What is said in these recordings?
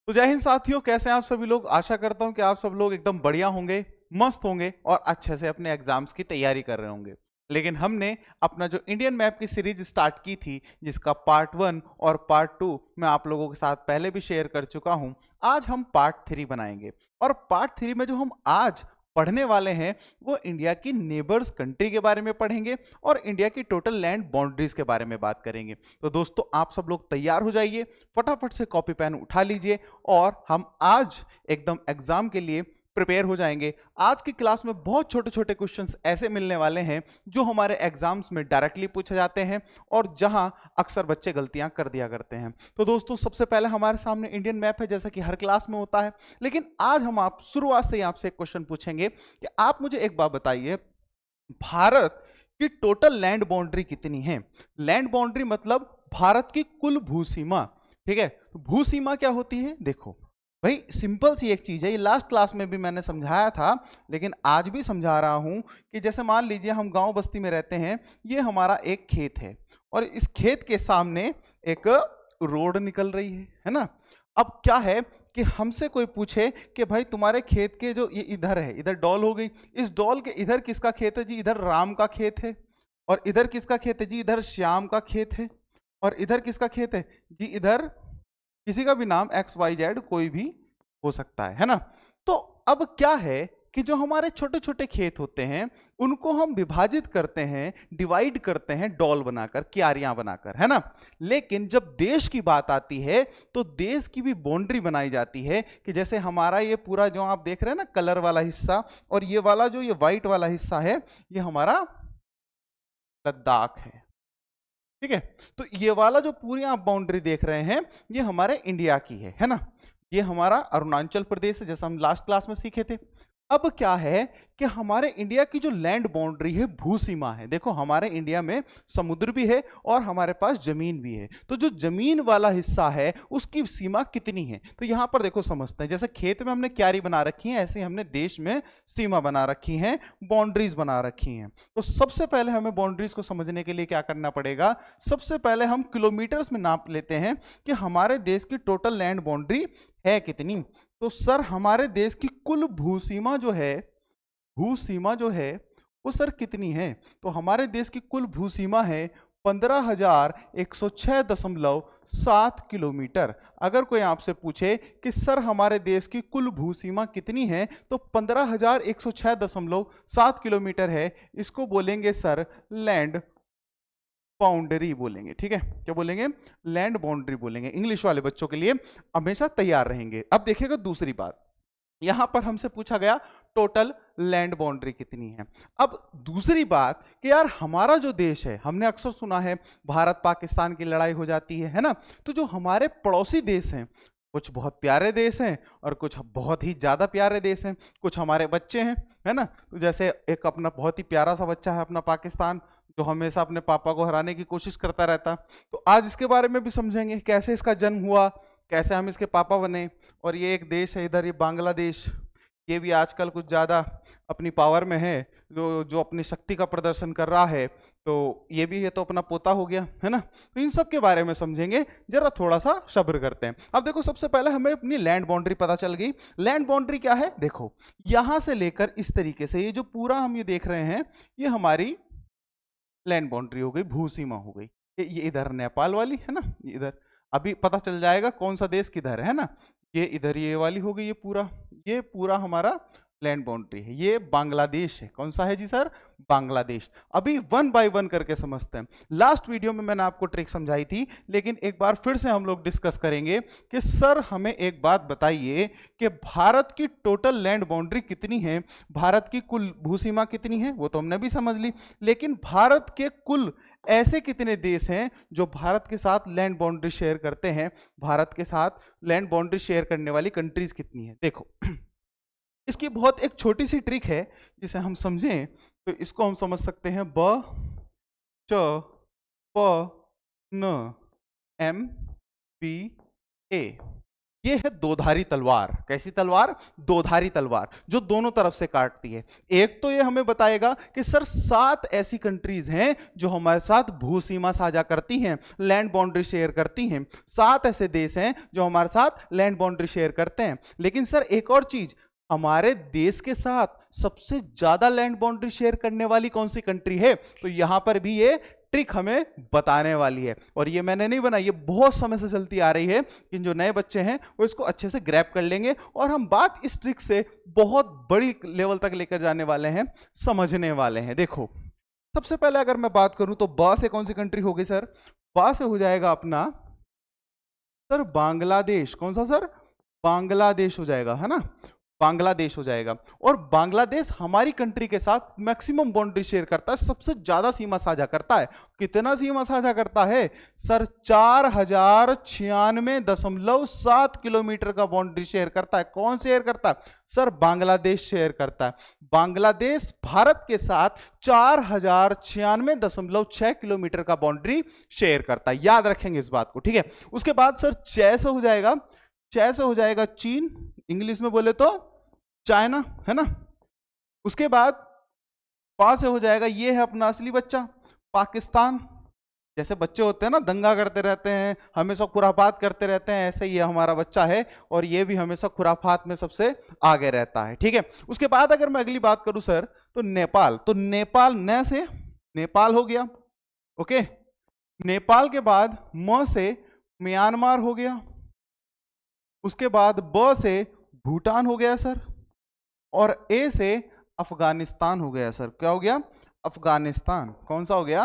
तो जय हिंद साथियों, कैसे हैं आप सभी लोग। आशा करता हूं कि आप सब लोग एकदम बढ़िया होंगे, मस्त होंगे और अच्छे से अपने एग्जाम्स की तैयारी कर रहे होंगे। लेकिन हमने अपना जो इंडियन मैप की सीरीज स्टार्ट की थी, जिसका पार्ट 1 और पार्ट 2 मैं आप लोगों के साथ पहले भी शेयर कर चुका हूं। आज हम पार्ट 3 बनाएंगे और पार्ट 3 में जो हम आज पढ़ने वाले हैं वो इंडिया की नेबर्स कंट्री के बारे में पढ़ेंगे और इंडिया की टोटल लैंड बाउंड्रीज के बारे में बात करेंगे। तो दोस्तों, आप सब लोग तैयार हो जाइए, फटाफट से कॉपी पेन उठा लीजिए और हम आज एकदम एग्जाम के लिए प्रिपेयर हो जाएंगे। आज की क्लास में बहुत छोटे छोटे क्वेश्चंस ऐसे मिलने वाले हैं जो हमारे एग्जाम्स में डायरेक्टली पूछे जाते हैं और जहां अक्सर बच्चे गलतियां कर दिया करते हैं। तो दोस्तों, सबसे पहले हमारे सामने इंडियन मैप है, जैसा कि हर क्लास में होता है। लेकिन आज हम आप शुरुआत से ही आपसे एक क्वेश्चन पूछेंगे कि आप मुझे एक बात बताइए, भारत की टोटल लैंड बाउंड्री कितनी है। लैंड बाउंड्री मतलब भारत की कुल भूसीमा। ठीक है, तो भूसीमा क्या होती है? देखो भाई, सिंपल सी एक चीज है, ये लास्ट क्लास में भी मैंने समझाया था, लेकिन आज भी समझा रहा हूं कि जैसे मान लीजिए हम गांव बस्ती में रहते हैं, ये हमारा एक खेत है और इस खेत के सामने एक रोड निकल रही है ना। अब क्या है कि हमसे कोई पूछे कि भाई तुम्हारे खेत के जो ये इधर है, इधर डॉल हो गई, इस डॉल के इधर किसका खेत है जी? इधर राम का खेत है। और इधर किसका खेत है जी? इधर श्याम का खेत है। और इधर किसका खेत है जी? इधर किसी का भी नाम XYZ कोई भी हो सकता है ना। तो अब क्या है कि जो हमारे छोटे छोटे खेत होते हैं उनको हम विभाजित करते हैं, डिवाइड करते हैं डॉल बनाकर, क्यारियां बनाकर, है ना। लेकिन जब देश की बात आती है तो देश की भी बाउंड्री बनाई जाती है कि जैसे हमारा ये पूरा जो आप देख रहे हैं ना कलर वाला हिस्सा, और ये वाला जो ये व्हाइट वाला हिस्सा है, ये हमारा लद्दाख है। ठीक है, तो ये वाला जो पूरी आप बाउंड्री देख रहे हैं ये हमारे इंडिया की है ना। ये हमारा अरुणाचल प्रदेश है, जैसा हम लास्ट क्लास में सीखे थे। अब क्या है कि हमारे इंडिया की जो लैंड बाउंड्री है, भू सीमा है, देखो हमारे इंडिया में समुद्र भी है और हमारे पास जमीन भी है। तो जो जमीन वाला हिस्सा है उसकी सीमा कितनी है, तो यहां पर देखो समझते हैं। जैसे खेत में हमने क्यारी बना रखी है, ऐसे हमने देश में सीमा बना रखी है, बाउंड्रीज बना रखी हैं। तो सबसे पहले हमें बाउंड्रीज को समझने के लिए क्या करना पड़ेगा? सबसे पहले हम किलोमीटर्स में नाप लेते हैं कि हमारे देश की टोटल लैंड बाउंड्री है कितनी। तो सर, हमारे देश की कुल भूसीमा जो है, भूसीमा जो है वो सर कितनी है? तो हमारे देश की कुल भूसीमा है 15,106.7 किलोमीटर। अगर कोई आपसे पूछे कि सर हमारे देश की कुल भूसीमा कितनी है, तो 15,106.7 किलोमीटर है। इसको बोलेंगे सर लैंड बाउंड्री बोलेंगे। ठीक है, क्या बोलेंगे? लैंड बाउंड्री बोलेंगे। इंग्लिश वाले बच्चों के लिए हमेशा तैयार रहेंगे। अब देखिएगा दूसरी बात, यहां पर हमसे पूछा गया टोटल लैंड बाउंड्री कितनी है। अब दूसरी बात कि यार हमारा जो देश है, हमने अक्सर सुना है भारत पाकिस्तान की लड़ाई हो जाती है ना। तो जो हमारे पड़ोसी देश हैं, कुछ बहुत प्यारे देश हैं और कुछ बहुत ही ज्यादा प्यारे देश हैं। कुछ हमारे बच्चे हैं, है ना। तो जैसे एक अपना बहुत ही प्यारा सा बच्चा है अपना पाकिस्तान, जो हमेशा अपने पापा को हराने की कोशिश करता रहता। तो आज इसके बारे में भी समझेंगे, कैसे इसका जन्म हुआ, कैसे हम इसके पापा बने। और ये एक देश है इधर, ये बांग्लादेश, ये भी आजकल कुछ ज़्यादा अपनी पावर में है, जो जो अपनी शक्ति का प्रदर्शन कर रहा है। तो ये भी है तो अपना पोता हो गया, है ना। तो इन सब के बारे में समझेंगे, जरा थोड़ा सा सब्र करते हैं। अब देखो, सबसे पहले हमें अपनी लैंड बाउंड्री पता चल गई। लैंड बाउंड्री क्या है? देखो यहां से लेकर इस तरीके से, ये जो पूरा हम ये देख रहे हैं, ये हमारी लैंड बाउंड्री हो गई, भू सीमा हो गई। ये इधर नेपाल वाली है ना, ये इधर अभी पता चल जाएगा कौन सा देश किधर है ना। ये इधर ये वाली हो गई, ये पूरा हमारा लैंड बाउंड्री है। ये बांग्लादेश है। कौन सा है जी सर? बांग्लादेश। अभी वन बाय वन करके समझते हैं। लास्ट वीडियो में मैंने आपको ट्रिक समझाई थी, लेकिन एक बार फिर से हम लोग डिस्कस करेंगे कि सर हमें एक बात बताइए कि भारत की टोटल लैंड बाउंड्री कितनी है, भारत की कुल भूसीमा कितनी है, वो तो हमने भी समझ ली। लेकिन भारत के कुल ऐसे कितने देश हैं जो भारत के साथ लैंड बाउंड्री शेयर करते हैं? भारत के साथ लैंड बाउंड्री शेयर करने वाली कंट्रीज कितनी है? देखो इसकी बहुत एक छोटी सी ट्रिक है, जिसे हम समझें तो इसको हम समझ सकते हैं ब च प न एम पी ए। ये है दोधारी तलवार। कैसी तलवार? दोधारी तलवार, जो दोनों तरफ से काटती है। एक तो ये हमें बताएगा कि सर 7 ऐसी कंट्रीज हैं जो हमारे साथ भू सीमा साझा करती हैं, लैंड बाउंड्री शेयर करती हैं। 7 ऐसे देश हैं जो हमारे साथ लैंड बाउंड्री शेयर करते हैं। लेकिन सर एक और चीज, हमारे देश के साथ सबसे ज्यादा लैंड बाउंड्री शेयर करने वाली कौन सी कंट्री है? तो यहां पर भी ये ट्रिक हमें बताने वाली है। और ये मैंने नहीं बनाई, ये बहुत समय से चलती आ रही है कि जो नए बच्चे हैं वो इसको अच्छे से ग्रैब कर लेंगे और हम बात इस ट्रिक से बहुत बड़ी लेवल तक लेकर जाने वाले हैं, समझने वाले हैं। देखो, सबसे पहले अगर मैं बात करूं तो बा से कौन सी कंट्री होगी सर? बा से हो जाएगा अपना सर बांग्लादेश। कौन सा सर? बांग्लादेश हो जाएगा, है ना? बांग्लादेश हो जाएगा। और बांग्लादेश हमारी कंट्री के साथ मैक्सिमम बाउंड्री शेयर करता है, सबसे ज्यादा सीमा साझा करता है। कितना सीमा साझा करता है सर? 4096.7 किलोमीटर का बाउंड्री शेयर करता है। कौन शेयर करता है सर? बांग्लादेश शेयर करता है। बांग्लादेश भारत के साथ 4096.6 किलोमीटर का बाउंड्री शेयर करता है। याद रखेंगे इस बात को, ठीक है? उसके बाद सर 6 से हो जाएगा, 6 से हो जाएगा चीन, इंग्लिश में बोले तो चाइना, है ना? उसके बाद 5 से हो जाएगा, ये है अपना असली बच्चा पाकिस्तान। जैसे बच्चे होते हैं ना, दंगा करते रहते हैं, हमेशा खुराफात करते रहते हैं, ऐसे ये हमारा बच्चा है और ये भी हमेशा खुराफात में सबसे आगे रहता है, ठीक है? उसके बाद अगर मैं अगली बात करूं सर तो नेपाल, तो नेपाल न से नेपाल हो गया, ओके? नेपाल के बाद म से म्यांमार हो गया, उसके बाद ब से भूटान हो गया सर, और ए से अफगानिस्तान हो गया सर। क्या हो गया? अफगानिस्तान। कौन सा हो गया?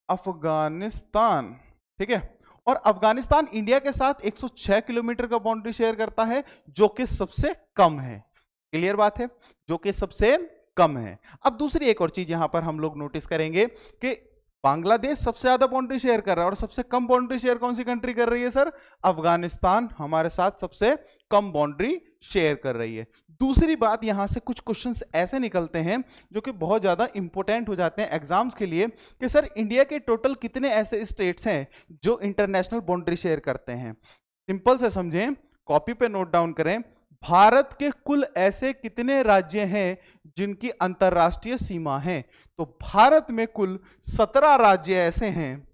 अफगानिस्तान, ठीक है? और अफगानिस्तान इंडिया के साथ 106 किलोमीटर का बाउंड्री शेयर करता है, जो कि सबसे कम है। क्लियर बात है? जो कि सबसे कम है। अब दूसरी एक और चीज यहां पर हम लोग नोटिस करेंगे कि बांग्लादेश सबसे ज्यादा बाउंड्री शेयर कर रहा है और सबसे कम बाउंड्री शेयर कौन सी कंट्री कर रही है सर? अफगानिस्तान हमारे साथ सबसे कम बाउंड्री शेयर कर रही है। दूसरी बात, यहां से कुछ क्वेश्चंस ऐसे निकलते हैं जो कि बहुत ज्यादा इंपॉर्टेंट हो जाते हैं एग्जाम्स के लिए कि सर इंडिया के टोटल कितने ऐसे स्टेट्स हैं जो इंटरनेशनल बाउंड्री शेयर करते हैं। सिंपल से समझें, कॉपी पे नोट डाउन करें, भारत के कुल ऐसे कितने राज्य हैं जिनकी अंतरराष्ट्रीय सीमा है? तो भारत में कुल 17 राज्य ऐसे हैं,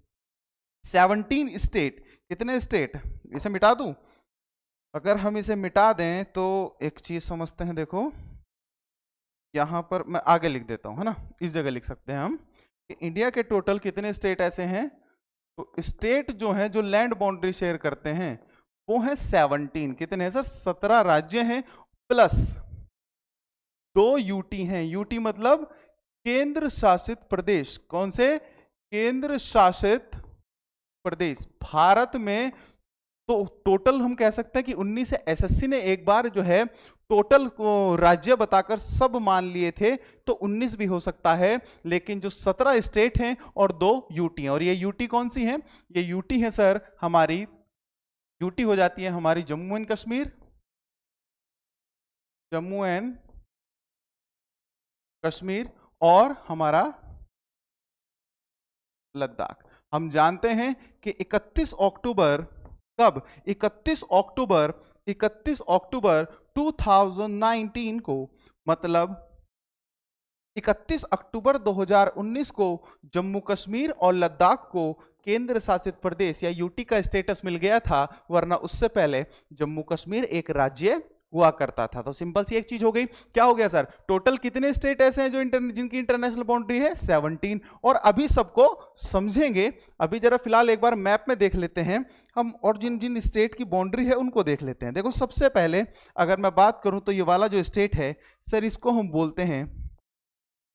17 स्टेट। कितने स्टेट? इसे मिटा दूं? अगर हम इसे मिटा दें तो एक चीज समझते हैं। देखो, यहां पर मैं आगे लिख देता हूं, है ना? इस जगह लिख सकते हैं हम कि इंडिया के टोटल कितने स्टेट ऐसे हैं। तो स्टेट जो है जो लैंड बाउंड्री शेयर करते हैं वो है 17। कितने हैं सर? 17 राज्य हैं प्लस 2 यूटी हैं। यूटी मतलब केंद्र शासित प्रदेश। कौन से? केंद्र शासित प्रदेश। भारत में तो टोटल हम कह सकते हैं कि 19 से एसएससी ने एक बार जो है टोटल को राज्य बताकर सब मान लिए थे, तो 19 भी हो सकता है, लेकिन जो 17 स्टेट हैं और 2 यूटी हैं। और ये यूटी कौन सी हैं? ये यूटी है सर हमारी, यूटी हो जाती है हमारी जम्मू एंड कश्मीर, जम्मू एंड कश्मीर, और हमारा लद्दाख। हम जानते हैं कि 31 अक्टूबर, कब? 31 अक्टूबर 2019 को, मतलब 31 अक्टूबर 2019 को जम्मू कश्मीर और लद्दाख को केंद्र शासित प्रदेश या यूटी का स्टेटस मिल गया था, वरना उससे पहले जम्मू कश्मीर एक राज्य हुआ करता था। तो सिंपल सी एक चीज हो गई। क्या हो गया सर? टोटल कितने स्टेट ऐसे हैं जो जिनकी इंटरनेशनल बाउंड्री है? 17। और अभी सबको समझेंगे। अभी जरा फिलहाल एक बार मैप में देख लेते हैं हम, और जिन जिन स्टेट की बाउंड्री है उनको देख लेते हैं। देखो, सबसे पहले अगर मैं बात करूं तो ये वाला जो स्टेट है सर, इसको हम बोलते हैं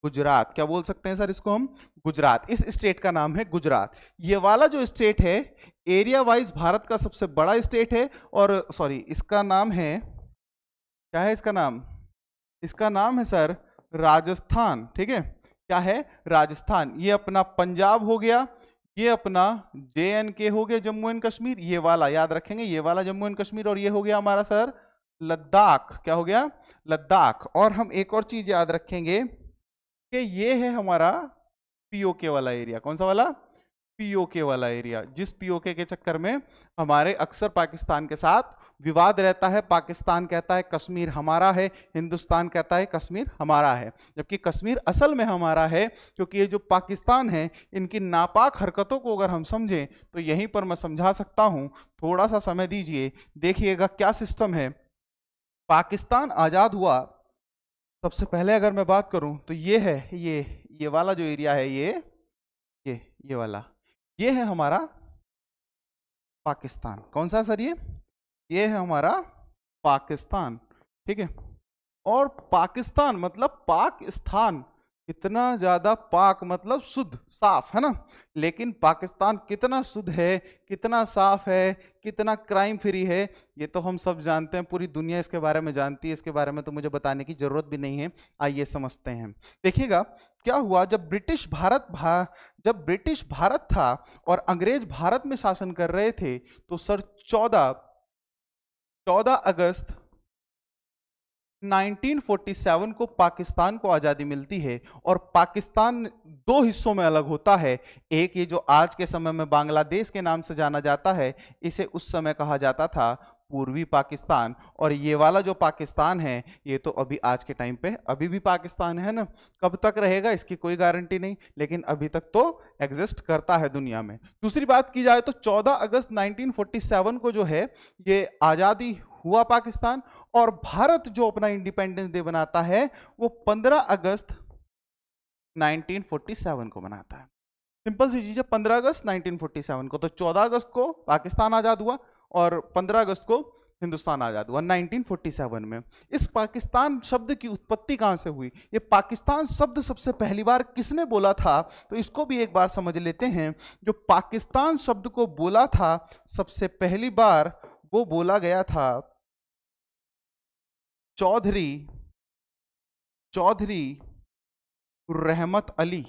गुजरात। क्या बोल सकते हैं सर इसको हम? गुजरात। इस स्टेट का नाम है गुजरात। ये वाला जो स्टेट है एरिया वाइज भारत का सबसे बड़ा स्टेट है, और सॉरी, इसका नाम है, क्या है इसका नाम? इसका नाम है सर राजस्थान, ठीक है? क्या है? राजस्थान। ये अपना पंजाब हो गया, ये अपना JNK हो गया, जम्मू एंड कश्मीर, ये वाला याद रखेंगे, ये वाला जम्मू एंड कश्मीर, और ये हो गया हमारा सर लद्दाख। क्या हो गया? लद्दाख। और हम एक और चीज याद रखेंगे कि ये है हमारा POK वाला एरिया। कौन सा वाला? पीओके वाला एरिया, जिस पीओके के चक्कर में हमारे अक्सर पाकिस्तान के साथ विवाद रहता है। पाकिस्तान कहता है कश्मीर हमारा है, हिंदुस्तान कहता है कश्मीर हमारा है, जबकि कश्मीर असल में हमारा है। क्योंकि ये जो पाकिस्तान है, इनकी नापाक हरकतों को अगर हम समझें तो यहीं पर मैं समझा सकता हूं। थोड़ा सा समय दीजिए, देखिएगा क्या सिस्टम है। पाकिस्तान आजाद हुआ, सबसे पहले अगर मैं बात करूं तो ये है, ये वाला जो एरिया है, ये वाला, ये है हमारा पाकिस्तान। कौन सा सर? ये है हमारा पाकिस्तान, ठीक है। और पाकिस्तान मतलब पाक स्थान, कितना ज्यादा पाक मतलब शुद्ध साफ, है ना। लेकिन पाकिस्तान कितना शुद्ध है, कितना साफ है, कितना क्राइम फ्री है, ये तो हम सब जानते हैं, पूरी दुनिया इसके बारे में जानती है। इसके बारे में तो मुझे बताने की जरूरत भी नहीं है। आइए समझते हैं। देखिएगा क्या हुआ, जब ब्रिटिश भारत था और अंग्रेज भारत में शासन कर रहे थे, तो सर 14 अगस्त 1947 को पाकिस्तान को आजादी मिलती है। और पाकिस्तान दो हिस्सों में अलग होता है। एक ये जो आज के समय में बांग्लादेश के नाम से जाना जाता है, इसे उस समय कहा जाता था पूर्वी पाकिस्तान। और ये वाला जो पाकिस्तान है, ये तो अभी आज के टाइम पे अभी भी पाकिस्तान है ना। कब तक रहेगा इसकी कोई गारंटी नहीं, लेकिन अभी तक तो एग्जिस्ट करता है दुनिया में। दूसरी बात की जाए तो 14 अगस्त 1947 को जो है ये आजादी हुआ पाकिस्तान, और भारत जो अपना इंडिपेंडेंस डे बनाता है वो 15 अगस्त 1947 को मनाता है। सिंपल सी चीज है, 15 अगस्त 1947 को। तो 14 अगस्त को पाकिस्तान आजाद हुआ और 15 अगस्त को हिंदुस्तान आजाद हुआ 1947 में। इस पाकिस्तान शब्द की उत्पत्ति कहां से हुई, ये पाकिस्तान शब्द सबसे पहली बार किसने बोला था, तो इसको भी एक बार समझ लेते हैं। जो पाकिस्तान शब्द को बोला था सबसे पहली बार, वो बोला गया था चौधरी रहमत अली,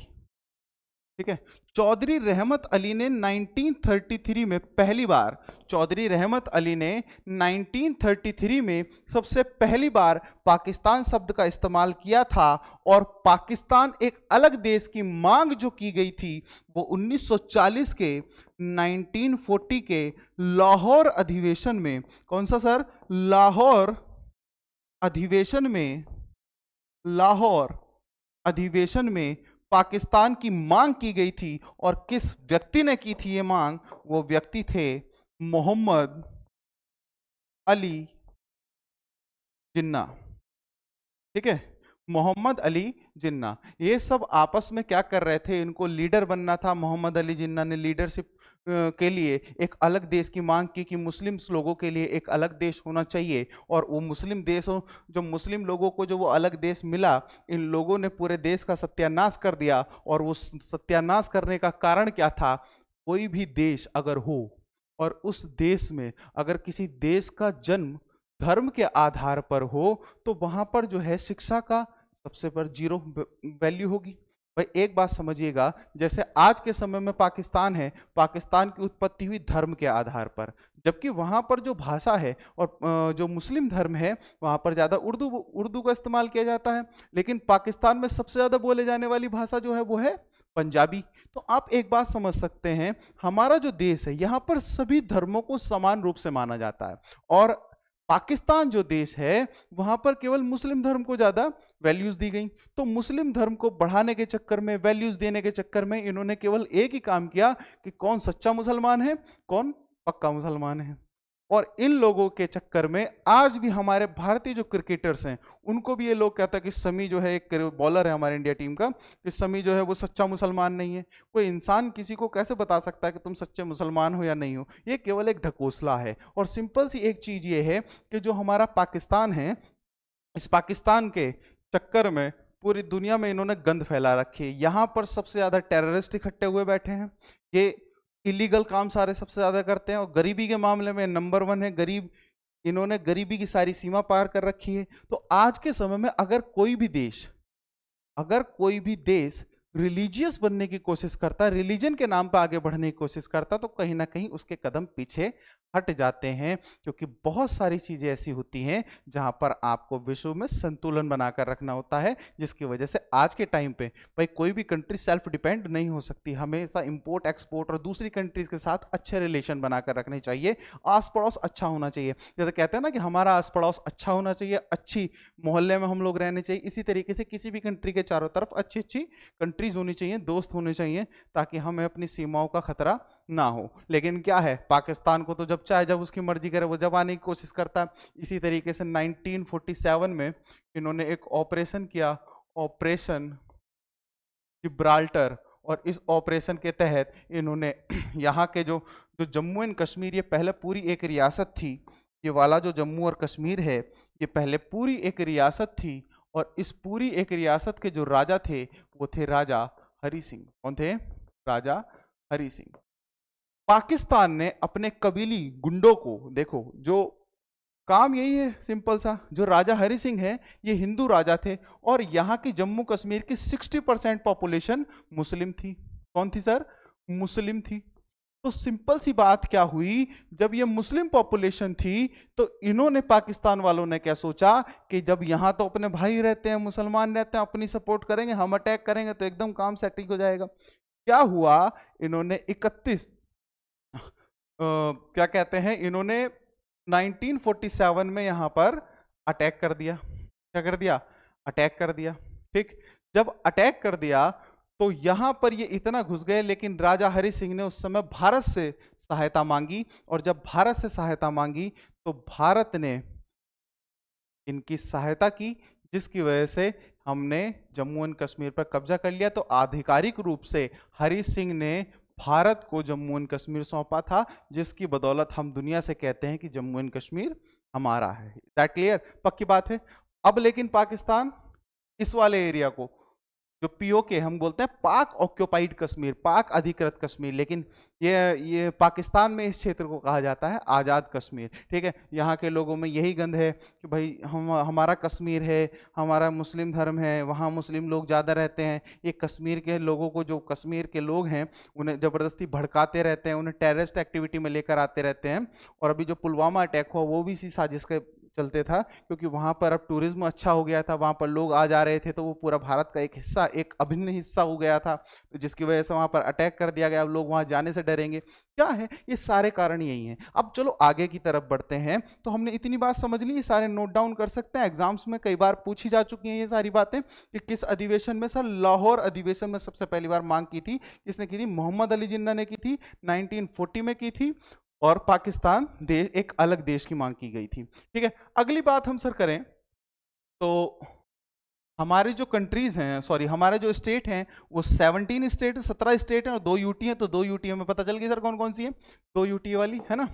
ठीक है। चौधरी रहमत अली ने 1933 में पहली बार, चौधरी रहमत अली ने 1933 में सबसे पहली बार पाकिस्तान शब्द का इस्तेमाल किया था। और पाकिस्तान एक अलग देश की मांग जो की गई थी, वो 1940 के 1940 के लाहौर अधिवेशन में, कौन सा सर? लाहौर अधिवेशन में पाकिस्तान की मांग की गई थी। और किस व्यक्ति ने की थी ये मांग? वो व्यक्ति थे मोहम्मद अली जिन्ना, ठीक है। मोहम्मद अली जिन्ना, ये सब आपस में क्या कर रहे थे, इनको लीडर बनना था। मोहम्मद अली जिन्ना ने लीडरशिप के लिए एक अलग देश की मांग की कि मुस्लिम लोगों के लिए एक अलग देश होना चाहिए। और वो मुस्लिम देशों, जो मुस्लिम लोगों को जो वो अलग देश मिला, इन लोगों ने पूरे देश का सत्यानाश कर दिया। और वो सत्यानाश करने का कारण क्या था? कोई भी देश अगर हो और उस देश में अगर किसी देश का जन्म धर्म के आधार पर हो, तो वहां पर जो है शिक्षा का सबसे पर जीरो वैल्यू होगी। भाई एक बात समझिएगा, जैसे आज के समय में पाकिस्तान है, पाकिस्तान की उत्पत्ति हुई धर्म के आधार पर, जबकि वहां पर जो भाषा है और जो मुस्लिम धर्म है, वहां पर ज्यादा उर्दू का इस्तेमाल किया जाता है। लेकिन पाकिस्तान में सबसे ज्यादा बोले जाने वाली भाषा जो है वो है पंजाबी। तो आप एक बात समझ सकते हैं, हमारा जो देश है यहाँ पर सभी धर्मों को समान रूप से माना जाता है। और पाकिस्तान जो देश है वहां पर केवल मुस्लिम धर्म को ज्यादा वैल्यूज दी गई। तो मुस्लिम धर्म को बढ़ाने के चक्कर में, वैल्यूज देने के चक्कर में इन्होंने केवल एक ही काम किया कि कौन सच्चा मुसलमान है, कौन पक्का मुसलमान है। और इन लोगों के चक्कर में आज भी हमारे भारतीय जो क्रिकेटर्स हैं, उनको भी ये लोग कहता है कि शमी जो है, एक बॉलर है हमारे इंडिया टीम का, कि शमी जो है वो सच्चा मुसलमान नहीं है। कोई इंसान किसी को कैसे बता सकता है कि तुम सच्चे मुसलमान हो या नहीं हो? ये केवल एक ढकोसला है। और सिंपल सी एक चीज ये है कि जो हमारा पाकिस्तान है, इस पाकिस्तान के चक्कर में पूरी दुनिया में इन्होंने गंद फैला रखी है। यहाँ पर सबसे ज्यादा टेररिस्ट इकट्ठे हुए बैठे हैं, ये इलीगल काम सारे सबसे ज्यादा करते हैं। और गरीबी के मामले में नंबर 1 है गरीब, इन्होंने गरीबी की सारी सीमा पार कर रखी है। तो आज के समय में अगर कोई भी देश रिलीजियस बनने की कोशिश करता, रिलीजन के नाम पर आगे बढ़ने की कोशिश करता, तो कहीं ना कहीं उसके कदम पीछे हट जाते हैं, क्योंकि बहुत सारी चीजें ऐसी होती हैं जहां पर आपको विश्व में संतुलन बनाकर रखना होता है, जिसकी वजह से आज के टाइम पे भाई कोई भी कंट्री सेल्फ डिपेंड नहीं हो सकती, हमेशा इंपोर्ट एक्सपोर्ट और दूसरी कंट्रीज के साथ अच्छे रिलेशन बनाकर रखने चाहिए, आस पड़ोस अच्छा होना चाहिए। जैसे कहते हैं ना कि हमारा आस पड़ोस अच्छा होना चाहिए, अच्छी मोहल्ले में हम लोग रहने चाहिए, इसी तरीके से किसी भी कंट्री के चारों तरफ अच्छी अच्छी कंट्रीज होनी चाहिए, दोस्त होने चाहिए, ताकि हमें अपनी सीमाओं का खतरा ना हो। लेकिन क्या है, पाकिस्तान को तो जब चाहे जब उसकी मर्जी करे वो जब आने की कोशिश करता है। इसी तरीके से 1947 में इन्होंने एक ऑपरेशन किया, ऑपरेशन जिब्राल्टर, और इस ऑपरेशन के तहत इन्होंने यहाँ के जो जो जम्मू एंड कश्मीर, ये पहले पूरी एक रियासत थी, ये वाला जो जम्मू और कश्मीर है ये पहले पूरी एक रियासत थी, और इस पूरी एक रियासत के जो राजा थे वो थे राजा हरि सिंह। कौन थे? राजा हरि सिंह। पाकिस्तान ने अपने कबीली गुंडों को, देखो जो काम यही है सिंपल सा, जो राजा हरि सिंह है ये हिंदू राजा थे, और यहाँ की जम्मू कश्मीर की 60% पॉपुलेशन मुस्लिम थी। कौन थी सर? मुस्लिम थी। तो सिंपल सी बात क्या हुई, जब ये मुस्लिम पॉपुलेशन थी तो इन्होंने, पाकिस्तान वालों ने क्या सोचा कि जब यहां तो अपने भाई रहते हैं, मुसलमान रहते हैं, अपनी सपोर्ट करेंगे, हम अटैक करेंगे तो एकदम काम सेटिंग हो जाएगा। क्या हुआ, इन्होंने 31 क्या कहते हैं, इन्होंने 1947 में यहां पर अटैक कर दिया। क्या कर दिया? अटैक कर दिया। ठीक, जब अटैक कर दिया तो यहां पर ये इतना घुस गए, लेकिन राजा हरि सिंह ने उस समय भारत से सहायता मांगी, और जब भारत से सहायता मांगी तो भारत ने इनकी सहायता की, जिसकी वजह से हमने जम्मू एंड कश्मीर पर कब्जा कर लिया। तो आधिकारिक रूप से हरि सिंह ने भारत को जम्मू एंड कश्मीर सौंपा था, जिसकी बदौलत हम दुनिया से कहते हैं कि जम्मू एंड कश्मीर हमारा है। That clear? पक्की बात है। अब लेकिन पाकिस्तान इस वाले एरिया को, जो पीओके हम बोलते हैं, पाक ऑक्यूपाइड कश्मीर, पाक अधिकृत कश्मीर, लेकिन ये पाकिस्तान में इस क्षेत्र को कहा जाता है आज़ाद कश्मीर। ठीक है, यहाँ के लोगों में यही गंध है कि भाई हमारा कश्मीर है, हमारा मुस्लिम धर्म है, वहाँ मुस्लिम लोग ज़्यादा रहते हैं। ये कश्मीर के लोगों को, जो कश्मीर के लोग हैं, उन्हें ज़बरदस्ती भड़काते रहते हैं, उन्हें टेररिस्ट एक्टिविटी में लेकर आते रहते हैं। और अभी जो पुलवामा अटैक हुआ वो भी इसी साजिश के चलते था, क्योंकि वहां पर अब टूरिज्म अच्छा हो गया था, वहां पर लोग आ जा रहे थे, तो वो पूरा भारत का एक हिस्सा, एक अभिन्न हिस्सा हो गया था, तो जिसकी वजह से वहां पर अटैक कर दिया गया। अब लोग वहां जाने से डरेंगे। क्या है, ये सारे कारण यही हैं। अब चलो आगे की तरफ बढ़ते हैं। तो हमने इतनी बात समझ ली, ये सारे नोट डाउन कर सकते हैं, एग्जाम्स में कई बार पूछी जा चुकी हैं ये सारी बातें, कि किस अधिवेशन में। सर लाहौर अधिवेशन में सबसे पहली बार मांग की थी, किसने की थी? मोहम्मद अली जिन्ना ने की थी, 1940 में की थी, और पाकिस्तान देश, एक अलग देश की मांग की गई थी। ठीक है, अगली बात हम सर करें तो हमारी जो कंट्रीज हैं, सॉरी हमारे जो स्टेट हैं, वो 17 स्टेट, 17 स्टेट हैं और 2 यूटी हैं। तो 2 यूटी में पता चल गई सर कौन कौन सी है, 2 यूटी वाली है ना।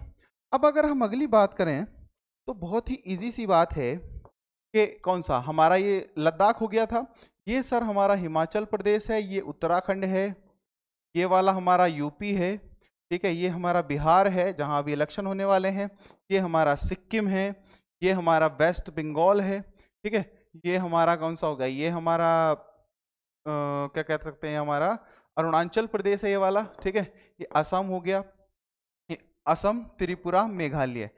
अब अगर हम अगली बात करें तो बहुत ही इजी सी बात है कि कौन सा हमारा, ये लद्दाख हो गया था, ये सर हमारा हिमाचल प्रदेश है, ये उत्तराखंड है, ये वाला हमारा यूपी है, ठीक है, ये हमारा बिहार है जहां अभी इलेक्शन होने वाले हैं, ये हमारा सिक्किम है, ये हमारा वेस्ट बंगाल है, ठीक है, ये हमारा कौन सा होगा, ये हमारा क्या कह सकते हैं, हमारा अरुणाचल प्रदेश है ये वाला, ठीक है, ये असम हो गया, ये असम, त्रिपुरा, मेघालय।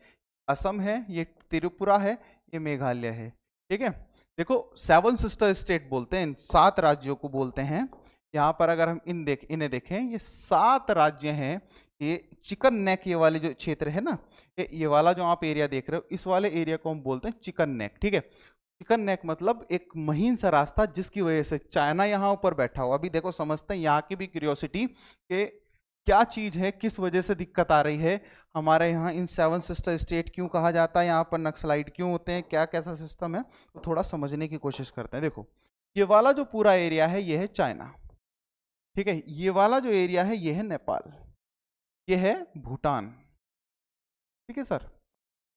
असम है, ये त्रिपुरा है, ये मेघालय है। ठीक है, देखो 7 सिस्टर स्टेट बोलते हैं, 7 राज्यों को बोलते हैं। यहाँ पर अगर हम इन्हें देखें, ये 7 राज्य हैं। ये चिकन नेक, ये वाले जो क्षेत्र है ना, ये वाला जो आप एरिया देख रहे हो, इस वाले एरिया को हम बोलते हैं चिकन नेक। ठीक है, चिकन नेक मतलब एक महीन सा रास्ता, जिसकी वजह से चाइना यहाँ ऊपर बैठा हुआ। अभी देखो समझते हैं यहाँ की भी क्यूरियोसिटी कि क्या चीज है, किस वजह से दिक्कत आ रही है हमारे यहाँ। इन 7 सिस्टर स्टेट क्यों कहा जाता है, यहाँ पर नक्सलाइट क्यों होते हैं, क्या कैसा सिस्टम है, तो थोड़ा समझने की कोशिश करते हैं। देखो ये वाला जो पूरा एरिया है ये है चाइना, ठीक है, ये वाला जो एरिया है ये है नेपाल, ये है भूटान, ठीक है सर,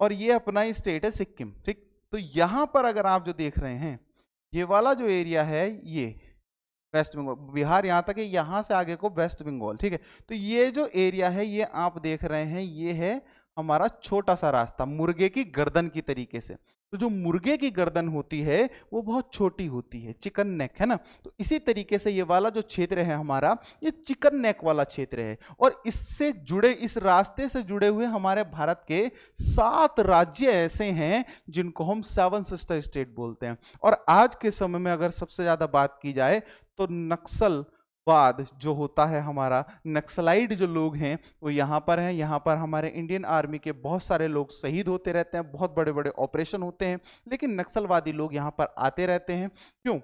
और ये अपना ही स्टेट है सिक्किम। ठीक, तो यहां पर अगर आप जो देख रहे हैं, ये वाला जो एरिया है ये वेस्ट बंगाल, बिहार यहाँ तक है, यहाँ से आगे को वेस्ट बंगाल। ठीक है, तो ये जो एरिया है ये आप देख रहे हैं, ये है हमारा छोटा सा रास्ता, मुर्गे की गर्दन की तरीके से। तो जो मुर्गे की गर्दन होती है वो बहुत छोटी होती है, चिकन नेक, है ना। तो इसी तरीके से ये वाला जो क्षेत्र है हमारा, ये चिकन नेक वाला क्षेत्र है। और इससे जुड़े, इस रास्ते से जुड़े हुए हमारे भारत के 7 राज्य ऐसे हैं जिनको हम 7 सिस्टर स्टेट बोलते हैं। और आज के समय में अगर सबसे ज्यादा बात की जाए तो नक्सलवाद जो होता है, हमारा नक्सलाइट जो लोग हैं वो यहाँ पर हैं। यहाँ पर हमारे इंडियन आर्मी के बहुत सारे लोग शहीद होते रहते हैं, बहुत बड़े बड़े ऑपरेशन होते हैं, लेकिन नक्सलवादी लोग यहाँ पर आते रहते हैं। क्यों?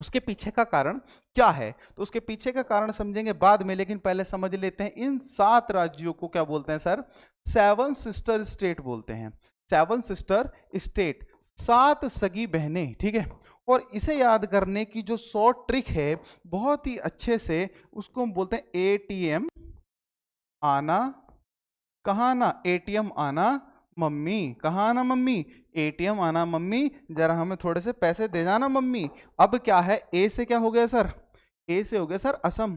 उसके पीछे का कारण क्या है? तो उसके पीछे का कारण समझेंगे बाद में, लेकिन पहले समझ लेते हैं इन 7 राज्यों को क्या बोलते हैं सर? 7 सिस्टर स्टेट बोलते हैं। 7 सिस्टर स्टेट, 7 सगी बहनें, ठीक है। और इसे याद करने की जो शॉर्ट ट्रिक है, बहुत ही अच्छे से उसको हम बोलते हैं एटीएम आना कहाँ आना, एटीएम आना मम्मी, कहाँ आना मम्मी, एटीएम आना मम्मी, जरा हमें थोड़े से पैसे दे जाना मम्मी। अब क्या है, ए से क्या हो गया सर? ए से हो गया सर असम।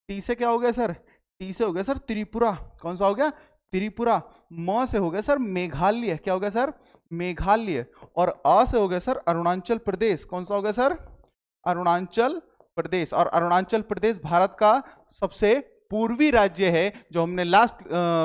टी से क्या हो गया सर? टी से हो गया सर त्रिपुरा। कौन सा हो गया? त्रिपुरा। म से हो गया सर मेघालय। क्या हो गया सर? मेघालय। और अ से हो गया सर अरुणाचल प्रदेश। कौन सा हो गया सर? अरुणाचल प्रदेश। और अरुणाचल प्रदेश भारत का सबसे पूर्वी राज्य है, जो हमने लास्ट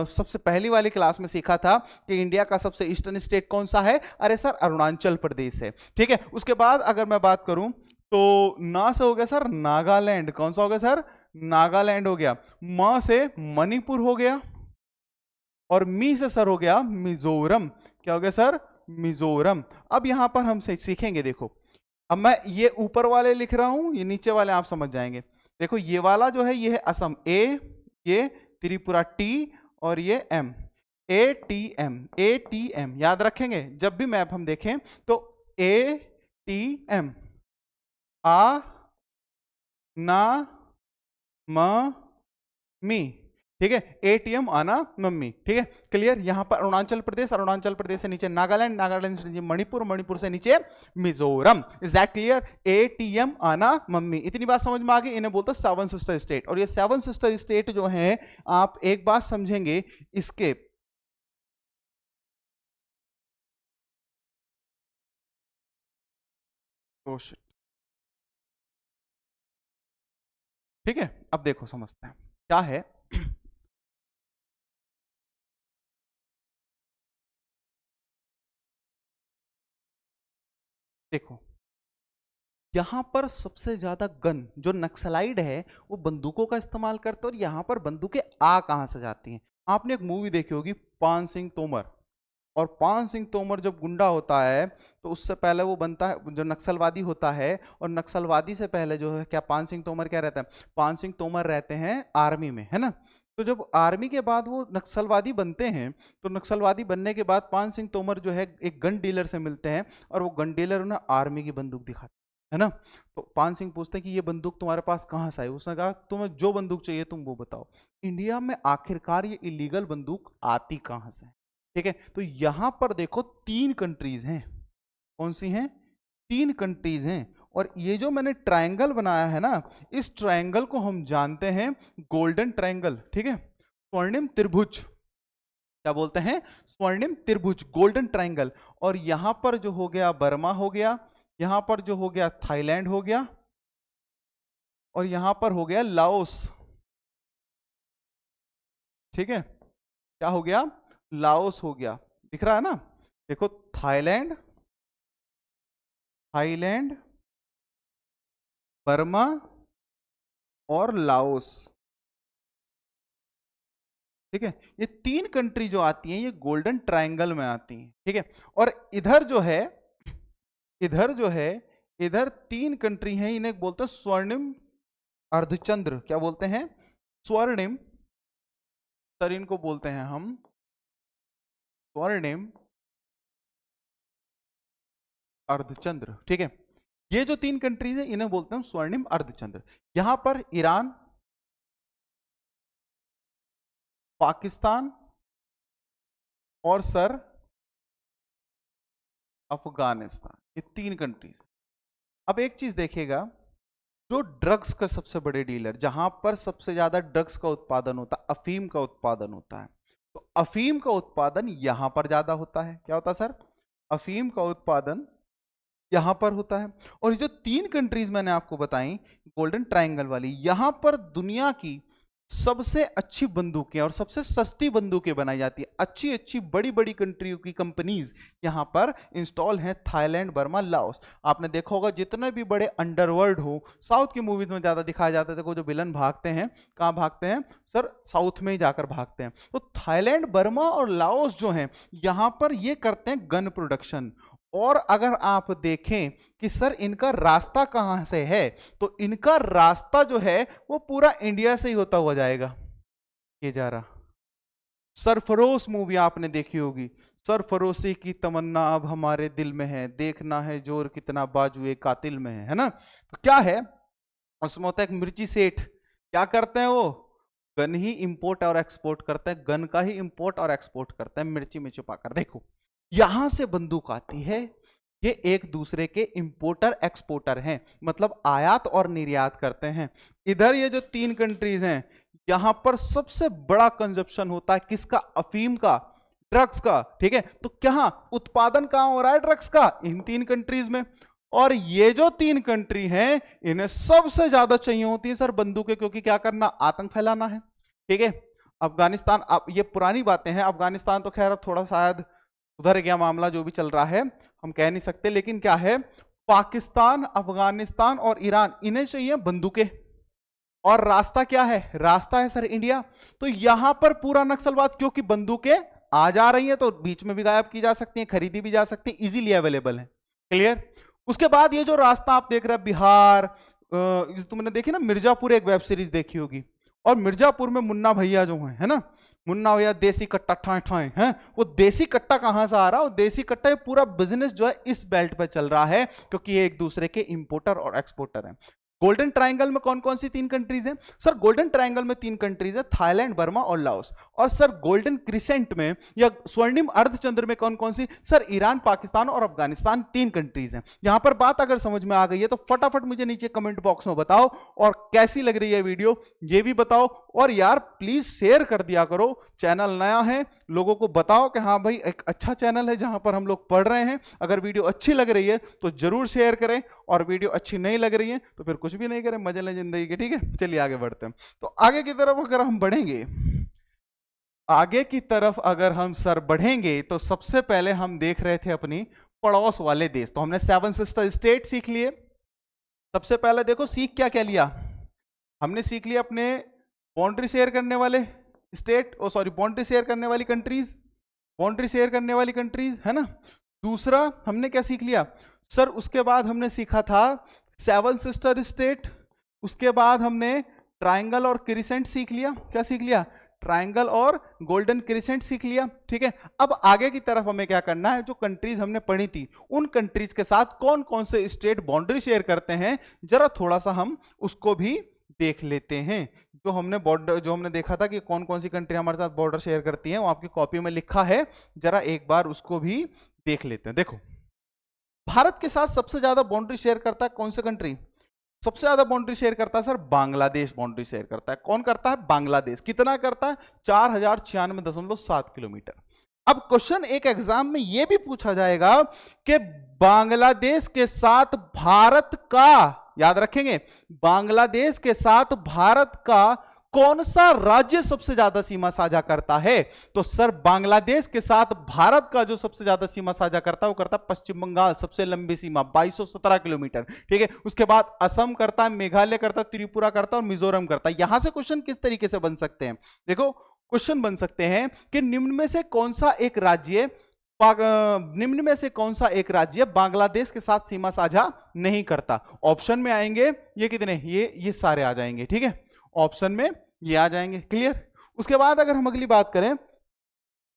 सबसे पहली वाली क्लास में सीखा था कि इंडिया का सबसे ईस्टर्न स्टेट कौन सा है? अरे सर अरुणाचल प्रदेश है, ठीक है। उसके बाद अगर मैं बात करूं तो ना से हो गया सर नागालैंड। कौन सा हो गया सर? नागालैंड हो गया। म से मणिपुर हो गया। और मी से सर हो गया मिजोरम। क्या हो गया सर? मिजोरम। अब यहां पर हम सीखेंगे, देखो अब मैं ये ऊपर वाले लिख रहा हूं, ये नीचे वाले आप समझ जाएंगे। देखो ये वाला जो है ये है असम ए, ये त्रिपुरा टी, और ये M, A T M, A T M याद रखेंगे जब भी मैप हम देखें तो। ए टी एम, आ ना म मी, ठीक है। एटीएम आना मम्मी, ठीक है, क्लियर। यहां पर अरुणाचल प्रदेश, अरुणाचल प्रदेश से नीचे नागालैंड, नागालैंड से नीचे मणिपुर, मणिपुर से नीचे Mizoram. Is that clear? ATM आना मम्मी, इतनी बात समझ में आ गई। इन्हें बोलते हैं 7 सिस्टर स्टेट। और ये 7 सिस्टर स्टेट जो है, आप एक बात समझेंगे इसके ठीक है। अब देखो समझते हैं क्या है। देखो यहां पर सबसे ज्यादा गन जो नक्सलाइड है वो बंदूकों का इस्तेमाल करते हैं, और यहां पर बंदूकें आ कहां से जाती हैं? आपने एक मूवी देखी होगी पान सिंह तोमर। और पान सिंह तोमर जब गुंडा होता है तो उससे पहले वो बनता है जो नक्सलवादी होता है, और नक्सलवादी से पहले जो है क्या पान सिंह तोमर क्या रहता है? पान सिंह तोमर रहते हैं आर्मी में, है ना। तो जब आर्मी के बाद वो नक्सलवादी बनते हैं, तो नक्सलवादी बनने के बाद पान सिंह तोमर जो है एक गन डीलर से मिलते हैं, और वो गन डीलर उन्हें आर्मी की बंदूक दिखाते है ना। तो पान सिंह पूछते हैं कि ये बंदूक तुम्हारे पास कहाँ से आई? उसने कहा तुम्हें जो बंदूक चाहिए तुम वो बताओ। इंडिया में आखिरकार ये इलीगल बंदूक आती कहाँ से? ठीक है, तो यहां पर देखो 3 कंट्रीज हैं। कौन सी हैं? 3 कंट्रीज हैं। और ये जो मैंने ट्रायंगल बनाया है ना, इस ट्रायंगल को हम जानते हैं गोल्डन ट्रायंगल, ठीक है, स्वर्णिम त्रिभुज। क्या बोलते हैं? स्वर्णिम त्रिभुज, गोल्डन ट्रायंगल। और यहां पर जो हो गया बर्मा हो गया, यहां पर जो हो गया थाईलैंड हो गया, और यहां पर हो गया लाओस, ठीक है। क्या हो गया? लाओस हो गया। दिख रहा है ना? देखो थाईलैंड, थाईलैंड, बर्मा और लाओस, ठीक है। ये 3 कंट्री जो आती हैं ये गोल्डन ट्रायंगल में आती हैं, ठीक है। और इधर जो है, इधर जो है, इधर 3 कंट्री हैं, इन्हें बोलते हैं स्वर्णिम अर्धचंद्र। क्या बोलते हैं? स्वर्णिम, सर इनको बोलते हैं हम स्वर्णिम अर्धचंद्र, ठीक है। ये जो 3 कंट्रीज है इन्हें बोलते हैं स्वर्णिम अर्धचंद्र। यहां पर ईरान, पाकिस्तान और सर अफगानिस्तान, ये 3 कंट्रीज। अब एक चीज देखिएगा, जो ड्रग्स का सबसे बड़े डीलर, जहां पर सबसे ज्यादा ड्रग्स का उत्पादन होता है, अफीम का उत्पादन होता है, तो अफीम का उत्पादन यहां पर ज्यादा होता है। क्या होता है सर? अफीम का उत्पादन यहां पर होता है। और ये जो 3 कंट्रीज मैंने आपको बताई गोल्डन ट्रायंगल वाली, यहां पर दुनिया की सबसे अच्छी बंदूकें और सबसे सस्ती बंदूकें बनाई जाती है। अच्छी अच्छी बड़ी बड़ी कंट्रियों की कंपनीज यहां पर इंस्टॉल हैं, थाईलैंड, बर्मा, लाओस। आपने देखा होगा जितने भी बड़े अंडरवर्ल्ड हो, साउथ की मूवीज में ज्यादा दिखाया जाता है, वो जो विलन भागते हैं, कहां भागते हैं सर? साउथ में ही जाकर भागते हैं। तो थाईलैंड, बर्मा और लाओस जो हैं, यहां पर ये करते हैं गन प्रोडक्शन। और अगर आप देखें कि सर इनका रास्ता कहां से है, तो इनका रास्ता जो है वो पूरा इंडिया से ही होता हुआ जाएगा। ये जा रहा सरफरोश मूवी आपने देखी होगी, सरफरोशी की तमन्ना अब हमारे दिल में है, देखना है जोर कितना बाजुए कातिल में है ना? तो क्या है उसमें होता है एक मिर्ची सेठ, क्या करते हैं वो? गन ही इंपोर्ट और एक्सपोर्ट करते हैं, गन का ही इंपोर्ट और एक्सपोर्ट करते हैं मिर्ची में छुपाकर। देखो यहां से बंदूक आती है, ये एक दूसरे के इंपोर्टर एक्सपोर्टर हैं, मतलब आयात और निर्यात करते हैं। इधर ये जो 3 कंट्रीज हैं, यहां पर सबसे बड़ा कंजप्शन होता है किसका? अफीम का, ड्रग्स का। ठीक है, तो क्या उत्पादन कहां हो रहा है ड्रग्स का? इन 3 कंट्रीज में। और ये जो 3 कंट्री हैं, इन्हें सबसे ज्यादा चाहिए होती है सर बंदूकें, क्योंकि क्या करना? आतंक फैलाना है। ठीक है, अफगानिस्तान, अब ये पुरानी बातें हैं, अफगानिस्तान तो खैर थोड़ा शायद उधर गया मामला, जो भी चल रहा है हम कह नहीं सकते, लेकिन क्या है, पाकिस्तान, अफगानिस्तान और ईरान, इन्हें चाहिए बंदूकें। और रास्ता क्या है? रास्ता है सर इंडिया। तो यहां पर पूरा नक्सलवाद, क्योंकि बंदूकें आ जा रही हैं तो बीच में भी गायब की जा सकती हैं, खरीदी भी जा सकती हैं, इजीली अवेलेबल है। क्लियर? उसके बाद ये जो रास्ता आप देख रहे हैं, बिहार, तुमने देखी ना मिर्जापुर, एक वेब सीरीज देखी होगी, और मिर्जापुर में मुन्ना भैया जो है ना, मुन्ना भैया देसी कट्टा ठाए ठाए हैं, वो देसी कट्टा कहां से आ रहा है? वो देसी कट्टा, ये पूरा बिजनेस जो है इस बेल्ट पे चल रहा है, क्योंकि ये एक दूसरे के इंपोर्टर और एक्सपोर्टर हैं। गोल्डन ट्रायंगल में कौन कौन सी 3 कंट्रीज हैं सर? गोल्डन ट्रायंगल में 3 कंट्रीज है, थाईलैंड, बर्मा और लाओस। और सर गोल्डन क्रिसेंट में या स्वर्णिम अर्धचंद्र में कौन कौन सी? सर ईरान, पाकिस्तान और अफगानिस्तान 3 कंट्रीज हैं। यहां पर बात अगर समझ में आ गई है तो फटाफट मुझे नीचे कमेंट बॉक्स में बताओ, और कैसी लग रही है वीडियो ये भी बताओ। और यार प्लीज शेयर कर दिया करो, चैनल नया है, लोगों को बताओ कि हाँ भाई एक अच्छा चैनल है जहां पर हम लोग पढ़ रहे हैं। अगर वीडियो अच्छी लग रही है तो जरूर शेयर करें, और वीडियो अच्छी नहीं लग रही है तो फिर कुछ भी नहीं करें, मजे लें जिंदगी के। ठीक है, चलिए आगे बढ़ते हैं। तो आगे की तरफ अगर हम बढ़ेंगे, आगे की तरफ अगर हम सर बढ़ेंगे, तो सबसे पहले हम देख रहे थे अपनी पड़ोस वाले देश। तो हमने 7 सिस्टर स्टेट सीख लिए। सबसे पहले देखो सीख क्या क्या लिया हमने? सीख लिया अपने बाउंड्री शेयर करने वाले स्टेट, ओ सॉरी बाउंड्री शेयर करने वाली कंट्रीज, बाउंड्री शेयर करने वाली कंट्रीज है ना। दूसरा हमने क्या सीख लिया सर? उसके बाद हमने सीखा था 7 सिस्टर स्टेट। उसके बाद हमने ट्रायंगल और क्रिसेंट सीख लिया। क्या सीख लिया? ट्रायंगल और गोल्डन क्रिसेंट सीख लिया। ठीक है, अब आगे की तरफ हमें क्या करना है? जो कंट्रीज हमने पढ़ी थी, उन कंट्रीज के साथ कौन कौन से स्टेट बाउंड्री शेयर करते हैं, जरा थोड़ा सा हम उसको भी देख लेते हैं। जो हमने बॉर्डर, जो हमने देखा था कि कौन कौन सी कंट्री हमारे साथ बॉर्डर शेयर करती हैं, वो आपकी कॉपी में लिखा है, जरा एक बार उसको भी देख लेते हैं। देखो, भारत के साथ सबसे ज्यादा बाउंड्री शेयर करता है कौन सा कंट्री? सबसे ज्यादा बाउंड्री शेयर करता है सर बांग्लादेश बाउंड्री शेयर करता है। कौन करता है? बांग्लादेश। कितना करता है? 4096.7 किलोमीटर। अब क्वेश्चन एक एग्जाम में यह भी पूछा जाएगा कि बांग्लादेश के साथ भारत का, याद रखेंगे, बांग्लादेश के साथ भारत का कौन सा राज्य सबसे ज्यादा सीमा साझा करता है? तो सर बांग्लादेश के साथ भारत का जो सबसे ज्यादा सीमा साझा करता है वो करता है पश्चिम बंगाल, सबसे लंबी सीमा 2217 किलोमीटर। ठीक है, उसके बाद असम करता है, मेघालय करता है, त्रिपुरा करता है और मिजोरम करता है। यहां से क्वेश्चन किस तरीके से बन सकते हैं? देखो, क्वेश्चन बन सकते हैं कि निम्न में से कौन सा एक राज्य बांग्लादेश के साथ सीमा साझा नहीं करता? ऑप्शन में आएंगे ये कितने, ये सारे आ जाएंगे। ठीक है, ऑप्शन में ये आ जाएंगे। क्लियर? उसके बाद अगर हम अगली बात करें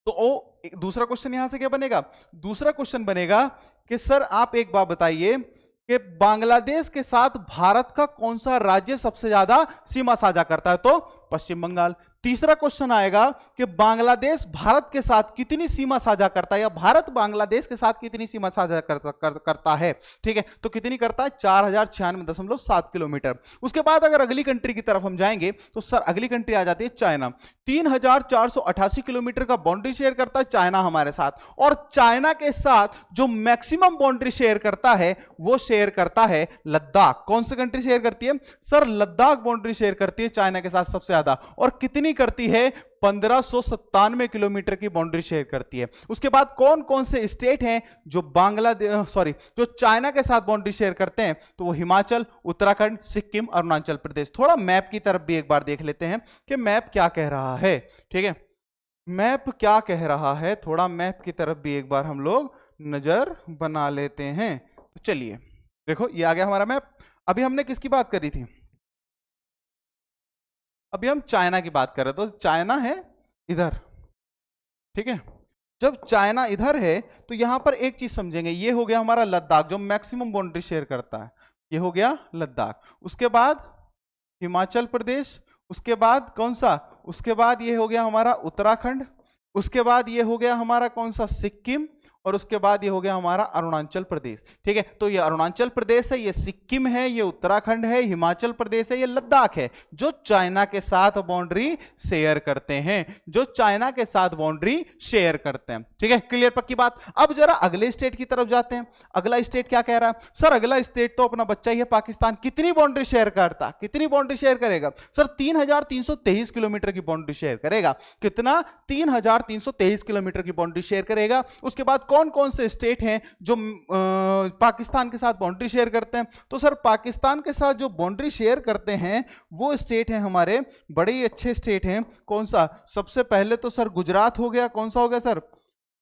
तो दूसरा क्वेश्चन यहां से क्या बनेगा? दूसरा क्वेश्चन बनेगा कि सर आप एक बात बताइए कि बांग्लादेश के साथ भारत का कौन सा राज्य सबसे ज्यादा सीमा साझा करता है? तो पश्चिम बंगाल। तीसरा क्वेश्चन आएगा कि बांग्लादेश भारत के साथ कितनी सीमा साझा करता है, या भारत बांग्लादेश के साथ कितनी सीमा साझा करता है। ठीक है, तो कितनी करता है, 4096.7 किलोमीटर। उसके बाद अगर अगली कंट्री की तरफ हम जाएंगे तो सर अगली कंट्री आ जाती है चाइना। 3488 किलोमीटर का बाउंड्री शेयर करता है चाइना हमारे साथ, और चाइना के साथ जो मैक्सिमम बाउंड्री शेयर करता है वो शेयर करता है लद्दाख। कौन सी कंट्री शेयर करती है सर, लद्दाख बाउंड्री शेयर करती है चाइना के साथ सबसे ज्यादा, और कितनी करती है, 1597 किलोमीटर की बाउंड्री शेयर करती है। उसके बाद कौन कौन से स्टेट हैं जो जो चाइना के साथ बाउंड्री शेयर करते हैं, तो वो हिमाचल, उत्तराखंड, सिक्किम, अरुणाचल प्रदेश। थोड़ा मैप की तरफ भी एक बार देख लेते हैं कि मैप क्या कह रहा है। ठीक है, मैप क्या कह रहा है, थोड़ा मैप की तरफ भी एक बार हम लोग नजर बना लेते हैं। तो चलिए देखो, ये आ गया हमारा मैप। अभी हमने किसकी बात करी थी, अभी हम चाइना की बात कर रहे हैं, तो चाइना है इधर। ठीक है, जब चाइना इधर है तो यहां पर एक चीज समझेंगे, ये हो गया हमारा लद्दाख जो मैक्सिमम बाउंड्री शेयर करता है, ये हो गया लद्दाख। उसके बाद हिमाचल प्रदेश, उसके बाद कौन सा, उसके बाद ये हो गया हमारा उत्तराखंड, उसके बाद ये हो गया हमारा कौन सा, सिक्किम, और उसके बाद ये हो गया हमारा अरुणाचल प्रदेश। ठीक है, तो ये अरुणाचल प्रदेश है, ये सिक्किम है, ये उत्तराखंड है, हिमाचल प्रदेश है, ये लद्दाख है, जो चाइना के साथ बाउंड्री शेयर करते हैं, जो चाइना के साथ बाउंड्री शेयर करते हैं। ठीक है, क्लियर, पक्की बात। अब जरा अगले स्टेट की तरफ जाते हैं। अगला स्टेट क्या कह रहा है सर, अगला स्टेट तो अपना बच्चा ही है पाकिस्तान। कितनी बाउंड्री शेयर करता, कितनी बाउंड्री शेयर करेगा सर, 3323 किलोमीटर की बाउंड्री शेयर करेगा। कितना, 3323 किलोमीटर की बाउंड्री शेयर करेगा। उसके बाद कौन कौन से स्टेट हैं जो पाकिस्तान के साथ बाउंड्री शेयर करते हैं, तो सर पाकिस्तान के साथ जो बाउंड्री शेयर करते हैं वो स्टेट हैं हमारे, बड़े ही अच्छे स्टेट हैं। कौन सा, सबसे पहले तो सर गुजरात हो गया। कौन सा हो गया सर,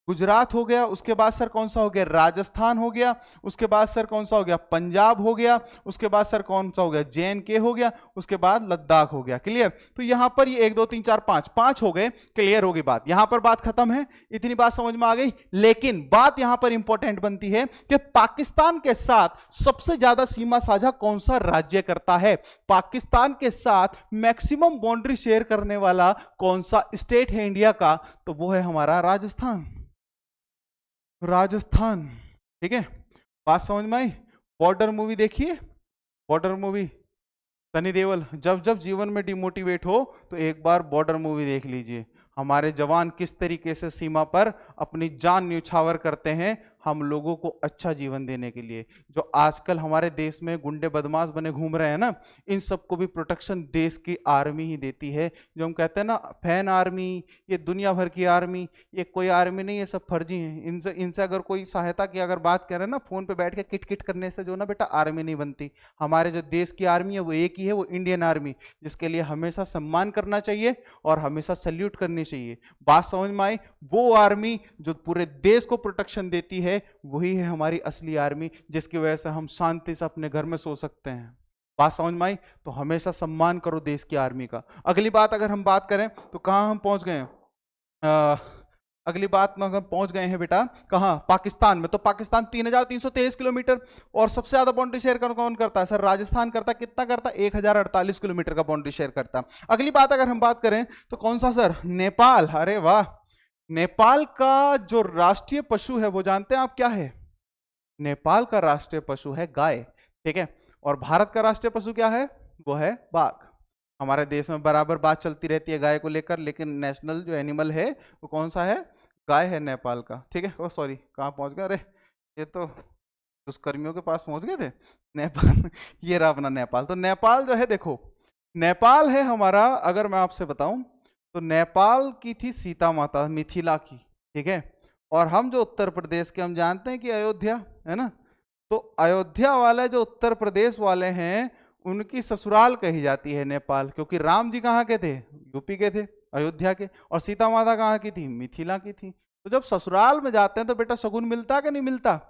गुजरात हो गया। उसके बाद सर कौन सा हो गया, राजस्थान हो गया। उसके बाद सर कौन सा हो गया, पंजाब हो गया। उसके बाद सर कौन सा हो गया, JNK हो गया। उसके बाद लद्दाख हो गया। क्लियर, तो यहां पर ये 1 2 3 4 5 हो गए। क्लियर होगी बात, यहां पर बात खत्म है, इतनी बात समझ में आ गई। लेकिन बात यहां पर इंपॉर्टेंट बनती है कि पाकिस्तान के साथ सबसे ज्यादा सीमा साझा कौन सा राज्य करता है, पाकिस्तान के साथ मैक्सिमम बाउंड्री शेयर करने वाला कौन सा स्टेट है इंडिया का, तो वो है हमारा राजस्थान। राजस्थान। ठीक है, बात समझ में आई। बॉर्डर मूवी देखिए, बॉर्डर मूवी, सनी देओल। जब जब जीवन में डिमोटिवेट हो तो एक बार बॉर्डर मूवी देख लीजिए। हमारे जवान किस तरीके से सीमा पर अपनी जान न्यौछावर करते हैं हम लोगों को अच्छा जीवन देने के लिए। जो आजकल हमारे देश में गुंडे बदमाश बने घूम रहे हैं ना, इन सबको भी प्रोटेक्शन देश की आर्मी ही देती है। जो हम कहते हैं ना फैन आर्मी, ये दुनिया भर की आर्मी, ये कोई आर्मी नहीं, ये सब फर्जी हैं। इनसे अगर कोई सहायता की अगर बात करें ना, फोन पे बैठ के किट किट करने से जो ना बेटा आर्मी नहीं बनती। हमारे जो देश की आर्मी है वो एक ही है, वो इंडियन आर्मी, जिसके लिए हमेशा सम्मान करना चाहिए और हमेशा सल्यूट करनी चाहिए। बात समझ में आई। वो आर्मी जो पूरे देश को प्रोटेक्शन देती है वही है हमारी असली आर्मी, जिसकी वजह से हम शांति से अपने घर में सो सकते हैं। बात समझ में आई। तो हमेशा सम्मान करो देश की आर्मी का। अगली बात अगर हम बात करें तो कहां हम पहुंच गए हैं, अगली बात में हम पहुंच गए हैं बेटा कहां, पाकिस्तान में। तो पाकिस्तान 3323 किलोमीटर, और सबसे ज्यादा बाउंड्री शेयर कौन करता है सर, राजस्थान करता है। कितना करता है, 1048 किलोमीटर का बाउंड्री शेयर करता है। अगली बात अगर हम बात करें तो कौन सा सर, नेपाल। अरे वाह, नेपाल का जो राष्ट्रीय पशु है वो जानते हैं आप क्या है, नेपाल का राष्ट्रीय पशु है गाय। ठीक है, और भारत का राष्ट्रीय पशु क्या है, वो है बाघ। हमारे देश में बराबर बात चलती रहती है गाय को लेकर, लेकिन नेशनल जो एनिमल है वो कौन सा है, गाय है नेपाल का। ठीक है, ओ सॉरी कहाँ पहुंच गए, अरे ये तो दुष्कर्मियों के पास पहुंच गए थे, नेपाल। ये रहा अपना नेपाल। तो नेपाल जो है, देखो नेपाल है हमारा, अगर मैं आपसे बताऊं तो नेपाल की थी सीता माता, मिथिला की। ठीक है, और हम जो उत्तर प्रदेश के, हम जानते हैं कि अयोध्या है ना, तो अयोध्या वाले जो उत्तर प्रदेश वाले हैं उनकी ससुराल कही जाती है नेपाल, क्योंकि राम जी कहाँ के थे, यूपी के थे, अयोध्या के, और सीता माता कहाँ की थी, मिथिला की थी। तो जब ससुराल में जाते हैं तो बेटा शगुन मिलता कि नहीं मिलता,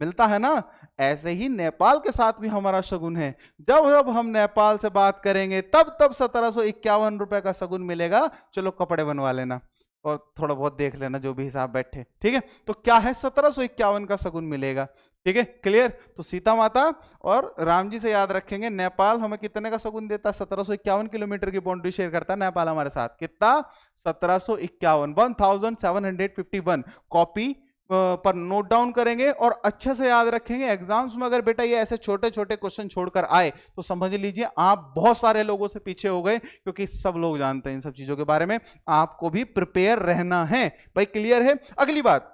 मिलता है ना। ऐसे ही नेपाल के साथ भी हमारा शगुन है। जब जब हम नेपाल से बात करेंगे तब तब 1751 रुपए का शगुन मिलेगा, चलो कपड़े बनवा लेना। और थोड़ा बहुत देख लेना जो भी हिसाब बैठे, ठीक है। तो क्या है, 1751 का शगुन मिलेगा, ठीक है, क्लियर। तो सीता माता और राम जी से याद रखेंगे, नेपाल हमें कितने का शगुन देता है, 1751 किलोमीटर की बाउंड्री शेयर करता है नेपाल हमारे साथ, कितना, 1751, 1751 कॉपी पर नोट डाउन करेंगे और अच्छे से याद रखेंगे। एग्जाम्स में अगर बेटा ये ऐसे छोटे छोटे क्वेश्चन छोड़कर आए तो समझ लीजिए आप बहुत सारे लोगों से पीछे हो गए, क्योंकि सब लोग जानते हैं इन सब चीजों के बारे में, आपको भी प्रिपेयर रहना है भाई, क्लियर है। अगली बात,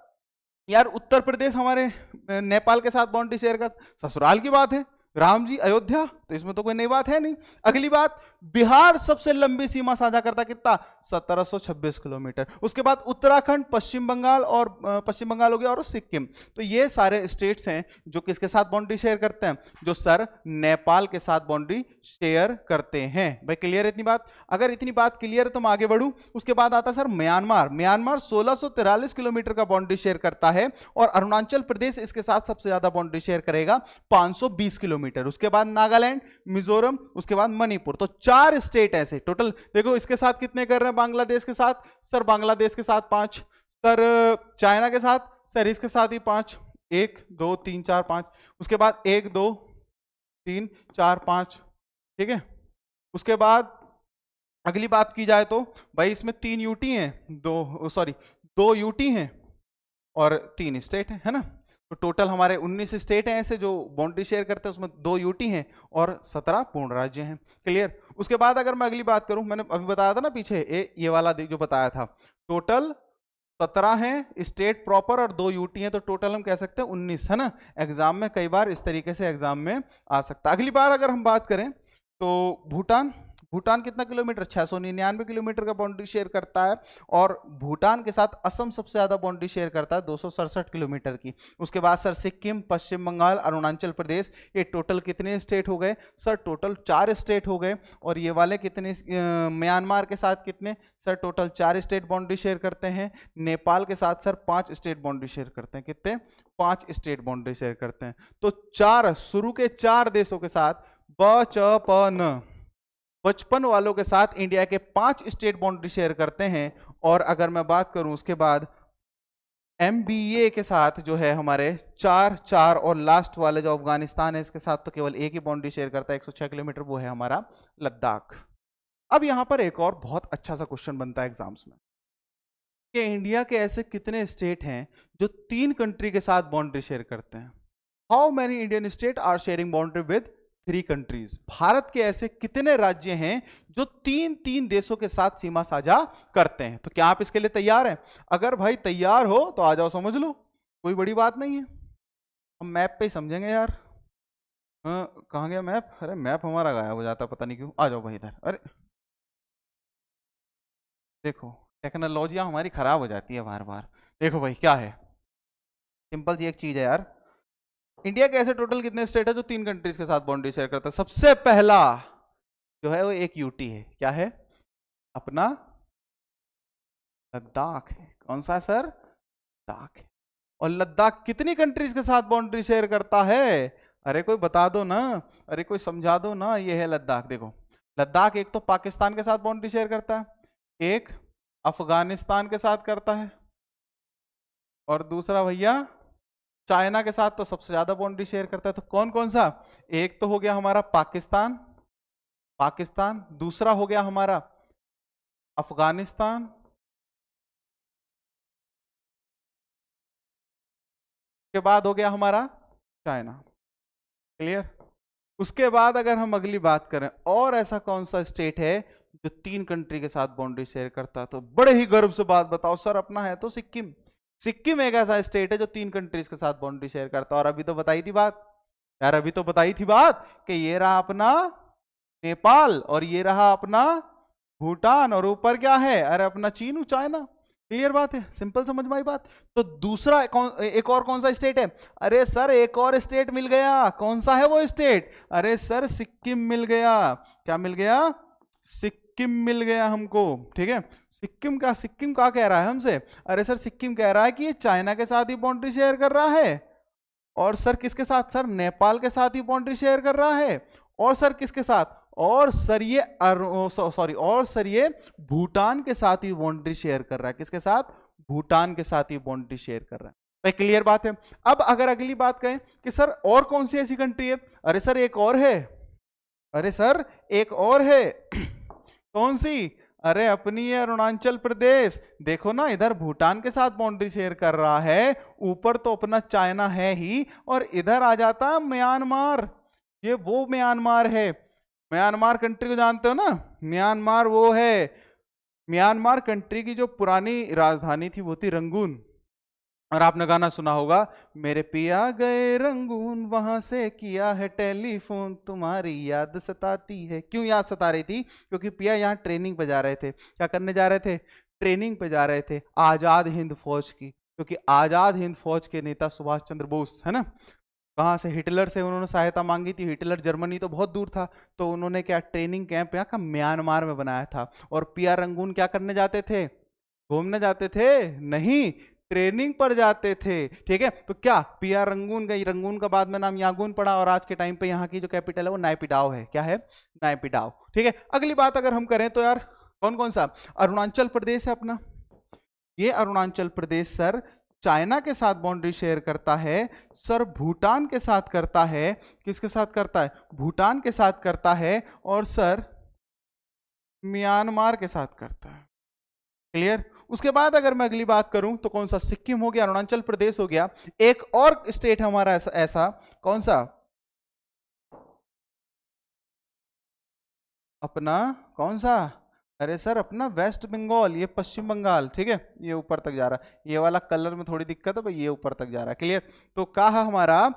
यार उत्तर प्रदेश हमारे नेपाल के साथ बाउंड्री शेयर कर, ससुराल की बात है, राम जी अयोध्या, तो इसमें तो कोई नई बात है नहीं। अगली बात, बिहार सबसे लंबी सीमा साझा करता, कितना, 1726 किलोमीटर। उसके बाद उत्तराखंड, पश्चिम बंगाल और पश्चिम बंगाल हो गया और सिक्किम। तो ये सारे स्टेट्स हैं जो किसके साथ बाउंड्री शेयर करते हैं, जो सर नेपाल के साथ बाउंड्री शेयर करते हैं। भाई क्लियर है इतनी बात? अगर इतनी बात क्लियर है तो मैं आगे बढ़ूं। उसके बाद आता सर म्यांमार। म्यांमार 1643 किलोमीटर का बाउंड्री शेयर करता है और अरुणाचल प्रदेश इसके साथ सबसे ज्यादा बाउंड्री शेयर करेगा, 520 किलोमीटर। उसके बाद नागालैंड, मिजोरम, उसके बाद मणिपुर। तो 4 स्टेट ऐसे टोटल। देखो इसके साथ कितने कर रहे हैं, बांग्लादेश के साथ, सर बांग्लादेश के साथ 5, सर चाइना के साथ, सर इसके साथ ही 5, 1 2 3 4 5, उसके बाद 1 2 3 4 5, ठीक है। उसके बाद अगली बात की जाए तो भाई इसमें 3 यूटी हैं, 2 यूटी हैं और 3 स्टेट है ना। तो टोटल हमारे 19 स्टेट हैं ऐसे जो बाउंड्री शेयर करते हैं, उसमें 2 यूटी हैं और 17 पूर्ण राज्य हैं, क्लियर। उसके बाद अगर मैं अगली बात करूं, मैंने अभी बताया था ना पीछे ये वाला जो बताया था, टोटल 17 हैं स्टेट प्रॉपर और 2 यूटी हैं, तो टोटल हम कह सकते हैं 19 है ना। एग्जाम में कई बार इस तरीके से एग्जाम में आ सकता है। अगली बार अगर हम बात करें तो भूटान, भूटान कितना किलोमीटर, 699 किलोमीटर का बाउंड्री शेयर करता है और भूटान के साथ असम सबसे ज्यादा बाउंड्री शेयर करता है, 267 किलोमीटर की। उसके बाद सर सिक्किम, पश्चिम बंगाल, अरुणाचल प्रदेश, ये टोटल कितने स्टेट हो गए सर, टोटल 4 स्टेट हो गए। और ये वाले कितने, म्यांमार के साथ कितने sir, total 4 state boundary share करते हैं। नेपाल के साथ सर 5 स्टेट बाउंड्री शेयर करते हैं, कितने, 5 स्टेट बाउंड्री शेयर करते हैं। तो 4 शुरू के 4 देशों के साथ बचपन वालों के साथ इंडिया के 5 स्टेट बाउंड्री शेयर करते हैं। और अगर मैं बात करूं उसके बाद MBA के साथ जो है हमारे 4 और लास्ट वाले जो अफगानिस्तान है इसके साथ तो केवल एक ही बाउंड्री शेयर करता है, 106 किलोमीटर, वो है हमारा लद्दाख। अब यहां पर एक और बहुत अच्छा सा क्वेश्चन बनता है एग्जाम्स में कि इंडिया के ऐसे कितने स्टेट हैं जो 3 कंट्री के साथ बाउंड्री शेयर करते हैं। How many Indian state are sharing boundary with 3 countries. Bharat के ऐसे कितने राज्य हैं जो 3 देशों के साथ सीमा साझा करते हैं। तो क्या आप इसके लिए तैयार हैं? अगर भाई तैयार हो तो आ जाओ, समझ लो, कोई बड़ी बात नहीं है, हम मैप पे ही समझेंगे यार। कहाँ गया मैप? अरे मैप हमारा गायब हो जाता पता नहीं क्यों। आ जाओ भाई इधर। अरे देखो टेक्नोलॉजियां हमारी खराब हो जाती है बार बार। देखो भाई क्या है, सिंपल सी एक चीज है यार। इंडिया के ऐसे टोटल कितने स्टेट है जो 3 कंट्रीज के साथ बाउंड्री शेयर करता है? सबसे पहला जो है वो एक यूटी है, क्या है, अपना लद्दाख है। कौन सा है सर? लद्दाख है। और लद्दाख कितनी कंट्रीज के साथ बाउंड्री शेयर करता है? अरे कोई बता दो ना, अरे कोई समझा दो ना। ये है लद्दाख। देखो लद्दाख एक तो पाकिस्तान के साथ बाउंड्री शेयर करता है, एक अफगानिस्तान के साथ करता है और दूसरा भैया चाइना के साथ तो सबसे ज्यादा बाउंड्री शेयर करता है। तो कौन कौन सा? एक तो हो गया हमारा पाकिस्तान, दूसरा हो गया हमारा अफगानिस्तान, के बाद हो गया हमारा चाइना, क्लियर। उसके बाद अगर हम अगली बात करें और ऐसा कौन सा स्टेट है जो 3 कंट्री के साथ बाउंड्री शेयर करता है, तो बड़े ही गर्व से बात बताओ सर अपना है तो सिक्किम। सिक्किम एक ऐसा स्टेट है जो 3 कंट्रीज के साथ बाउंड्री शेयर करता है। और अभी तो बताई थी बात यार, अभी तो बताई थी बात कि ये रहा अपना नेपाल और ये रहा अपना भूटान और ऊपर क्या है, अरे अपना चीन, चाइना। क्लियर बात है, सिंपल समझ में आई बात। तो दूसरा एक और कौन सा स्टेट है? अरे सर एक और स्टेट मिल गया। कौन सा है वो स्टेट? अरे सर सिक्किम मिल गया। क्या मिल गया? सिक्किम मिल गया हमको, ठीक है। सिक्किम क्या कह रहा है हमसे? अरे सर सिक्किम कह रहा है कि ये चाइना के साथ ही बाउंड्री शेयर कर रहा है और सर किसके साथ? सर नेपाल के साथ ही बाउंड्री शेयर कर रहा है और सर किसके साथ? और सर ये और सर ये भूटान के साथ ही बाउंड्री शेयर कर रहा है। किसके साथ? भूटान के साथ ही बाउंड्री शेयर कर रहा है। भाई क्लियर बात है। अब अगर अगली बात कहें कि सर और कौन सी ऐसी कंट्री है, अरे सर एक और है, अरे सर एक और है कौन सी? अरे अपनी ये अरुणाचल प्रदेश। देखो ना, इधर भूटान के साथ बाउंड्री शेयर कर रहा है, ऊपर तो अपना चाइना है ही, और इधर आ जाता है म्यांमार। ये वो म्यांमार है, म्यांमार कंट्री को जानते हो ना? म्यांमार वो है, म्यांमार कंट्री की जो पुरानी राजधानी थी वो थी रंगून। और आपने गाना सुना होगा, मेरे पिया गए रंगून, वहां से किया है टेलीफोन, तुम्हारी याद सताती है। क्यों याद सता रही थी? क्योंकि पिया यहाँ ट्रेनिंग पे जा रहे थे। क्या करने जा रहे थे? ट्रेनिंग पे जा रहे थे आजाद हिंद फौज की, क्योंकि आजाद हिंद फौज के नेता सुभाष चंद्र बोस है ना, कहाँ से? हिटलर से उन्होंने सहायता मांगी थी। हिटलर जर्मनी तो बहुत दूर था, तो उन्होंने क्या ट्रेनिंग कैंप यहाँ का म्यांमार में बनाया था। और पिया रंगून क्या करने जाते थे? घूमने जाते थे? नहीं, ट्रेनिंग पर जाते थे। ठीक है, तो क्या पिया रंगून गई, रंगून का बाद में नाम यांगून पड़ा, और आज के टाइम पे यहाँ की जो कैपिटल है वो नायपीडाओ है। क्या है? नायपीडाओ। ठीक है, अगली बात अगर हम करें तो यार कौन कौन सा? अरुणाचल प्रदेश है अपना। ये अरुणाचल प्रदेश सर चाइना के साथ बाउंड्री शेयर करता है, सर भूटान के साथ करता है। किसके साथ करता है? भूटान के साथ करता है, और सर म्यांमार के साथ करता है। क्लियर? उसके बाद अगर मैं अगली बात करूं तो कौन सा? सिक्किम हो गया, अरुणाचल प्रदेश हो गया। एक और स्टेट हमारा ऐसा कौन सा? अपना कौन सा? अरे सर अपना वेस्ट बंगाल, ये पश्चिम बंगाल। ठीक है, ये ऊपर तक जा रहा है, ये वाला कलर में थोड़ी दिक्कत है भाई, ये ऊपर तक जा रहा है। क्लियर? तो कहा हमारा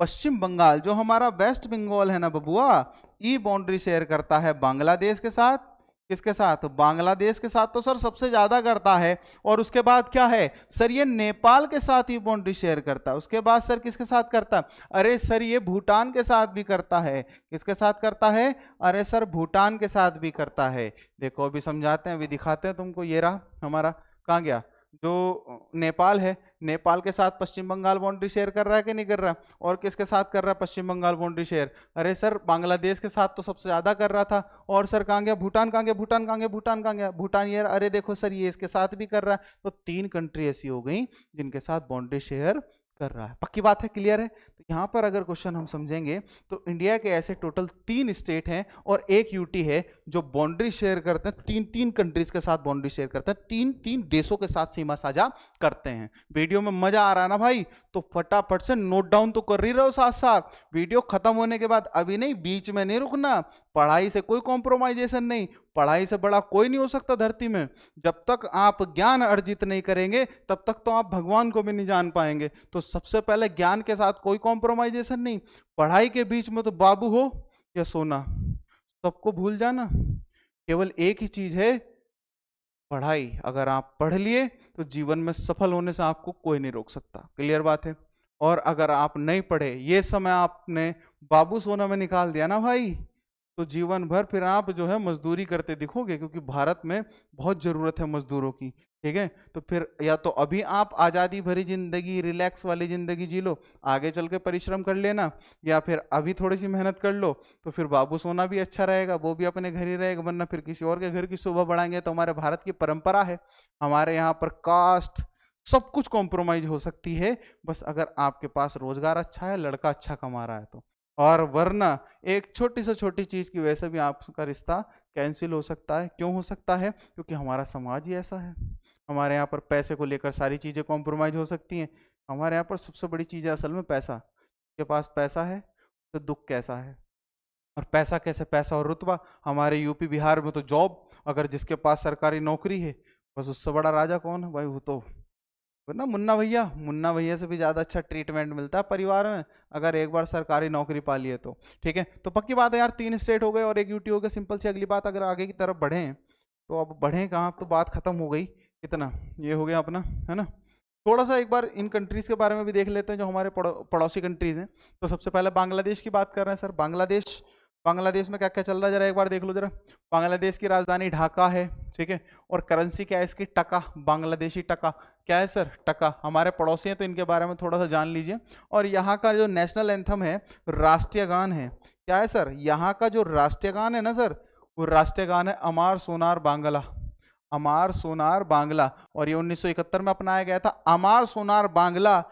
पश्चिम बंगाल, जो हमारा वेस्ट बंगाल है ना बबुआ, ये बाउंड्री शेयर करता है बांग्लादेश के साथ। किसके साथ? बांग्लादेश के साथ तो सर सबसे ज्यादा करता है। और उसके बाद क्या है सर? ये नेपाल के साथ ही बाउंड्री शेयर करता है। उसके बाद सर किसके साथ करता है? अरे सर ये भूटान के साथ भी करता है। किसके साथ करता है? अरे सर भूटान के साथ भी करता है। देखो अभी समझाते हैं, अभी दिखाते हैं तुमको। ये रहा हमारा, कहाँ गया? जो नेपाल है, नेपाल के साथ पश्चिम बंगाल बाउंड्री शेयर कर रहा है कि नहीं कर रहा? और किसके साथ कर रहा है पश्चिम बंगाल बाउंड्री शेयर? अरे सर बांग्लादेश के साथ तो सबसे ज्यादा कर रहा था। और सर कहाँ गया? भूटान कहाँ गया? भूटान कहाँ गया? भूटान कहाँ गया? भूटान ये, अरे देखो सर ये इसके साथ भी कर रहा है। तो 3 कंट्री ऐसी हो गई जिनके साथ बाउंड्री शेयर कर रहा है। पक्की बात है? क्लियर है? तो यहाँ पर अगर क्वेश्चन हम समझेंगे तो इंडिया के ऐसे टोटल 3 स्टेट हैं और एक यूटी है जो बाउंड्री शेयर करते हैं, 3 कंट्रीज के साथ बाउंड्री शेयर करते हैं, 3 देशों के साथ सीमा साझा करते हैं। वीडियो में मजा आ रहा है ना भाई? तो फटाफट से नोट डाउन तो कर ही रहो साथ साथ। वीडियो खत्म होने के बाद अभी नहीं, बीच में नहीं रुकना। पढ़ाई से कोई कॉम्प्रोमाइजेशन नहीं, पढ़ाई से बड़ा कोई नहीं हो सकता धरती में। जब तक आप ज्ञान अर्जित नहीं करेंगे तब तक तो आप भगवान को भी नहीं जान पाएंगे। तो सबसे पहले ज्ञान के साथ कोई कॉम्प्रोमाइजेशन नहीं। पढ़ाई के बीच में तो बाबू हो या सोना, सबको भूल जाना। केवल एक ही चीज है, पढ़ाई। अगर आप पढ़ लिए तो जीवन में सफल होने से आपको कोई नहीं रोक सकता। क्लियर बात है? और अगर आप नहीं पढ़े, ये समय आपने बाबू सोना में निकाल दिया ना भाई, तो जीवन भर फिर आप जो है मजदूरी करते दिखोगे, क्योंकि भारत में बहुत जरूरत है मजदूरों की। ठीक है, तो फिर या तो अभी आप आज़ादी भरी जिंदगी, रिलैक्स वाली जिंदगी जी लो, आगे चल के परिश्रम कर लेना, या फिर अभी थोड़ी सी मेहनत कर लो, तो फिर बाबू सोना भी अच्छा रहेगा, वो भी अपने घर ही रहेगा। वरना फिर किसी और के घर की शोभा बढ़ाएंगे। तो हमारे भारत की परंपरा है, हमारे यहाँ पर कास्ट सब कुछ कॉम्प्रोमाइज हो सकती है, बस अगर आपके पास रोजगार अच्छा है, लड़का अच्छा कमा रहा है तो। और वरना एक छोटी से छोटी चीज की वजह से भी आपका रिश्ता कैंसिल हो सकता है। क्यों हो सकता है? क्योंकि हमारा समाज ही ऐसा है। हमारे यहाँ पर पैसे को लेकर सारी चीजें कॉम्प्रोमाइज हो सकती हैं। हमारे यहाँ पर सबसे बड़ी चीज है असल में पैसा। के पास पैसा है तो दुख कैसा है, और पैसा कैसे? पैसा और रुतबा। हमारे यूपी बिहार में तो जॉब, अगर जिसके पास सरकारी नौकरी है, बस उससे बड़ा राजा कौन है भाई? वो तो ना मुन्ना भैया। मुन्ना भैया से भी ज्यादा अच्छा ट्रीटमेंट मिलता है परिवार में अगर एक बार सरकारी नौकरी पा लिए तो। ठीक है, तो पक्की बात है यार, 3 स्टेट हो गए और एक यूटी हो गया। सिंपल सी अगली बात, अगर आगे की तरफ बढ़े तो अब बढ़े कहाँ? तो बात खत्म हो गई। कितना ये हो गया अपना, है ना? थोड़ा सा एक बार इन कंट्रीज के बारे में भी देख लेते हैं जो हमारे पड़ोसी कंट्रीज हैं। तो सबसे पहले बांग्लादेश की बात कर रहे हैं सर। बांग्लादेश, बांग्लादेश में क्या क्या चल रहा है जरा एक बार देख लो जरा। बांग्लादेश की राजधानी ढाका है। ठीक है, और करेंसी क्या है इसकी? टका, बांग्लादेशी टका। क्या है सर? टका। हमारे पड़ोसी हैं तो इनके बारे में थोड़ा सा जान लीजिए। और यहाँ का जो नेशनल एंथम है, राष्ट्रीय गान है, क्या है सर, यहाँ का जो राष्ट्रीय गान है ना सर, वो राष्ट्रीय गान है अमार सोनार बांग्ला, अमार सोनार बांग्ला। और ये 1971 में अपनाया गया था। अमार सोनार बांग्ला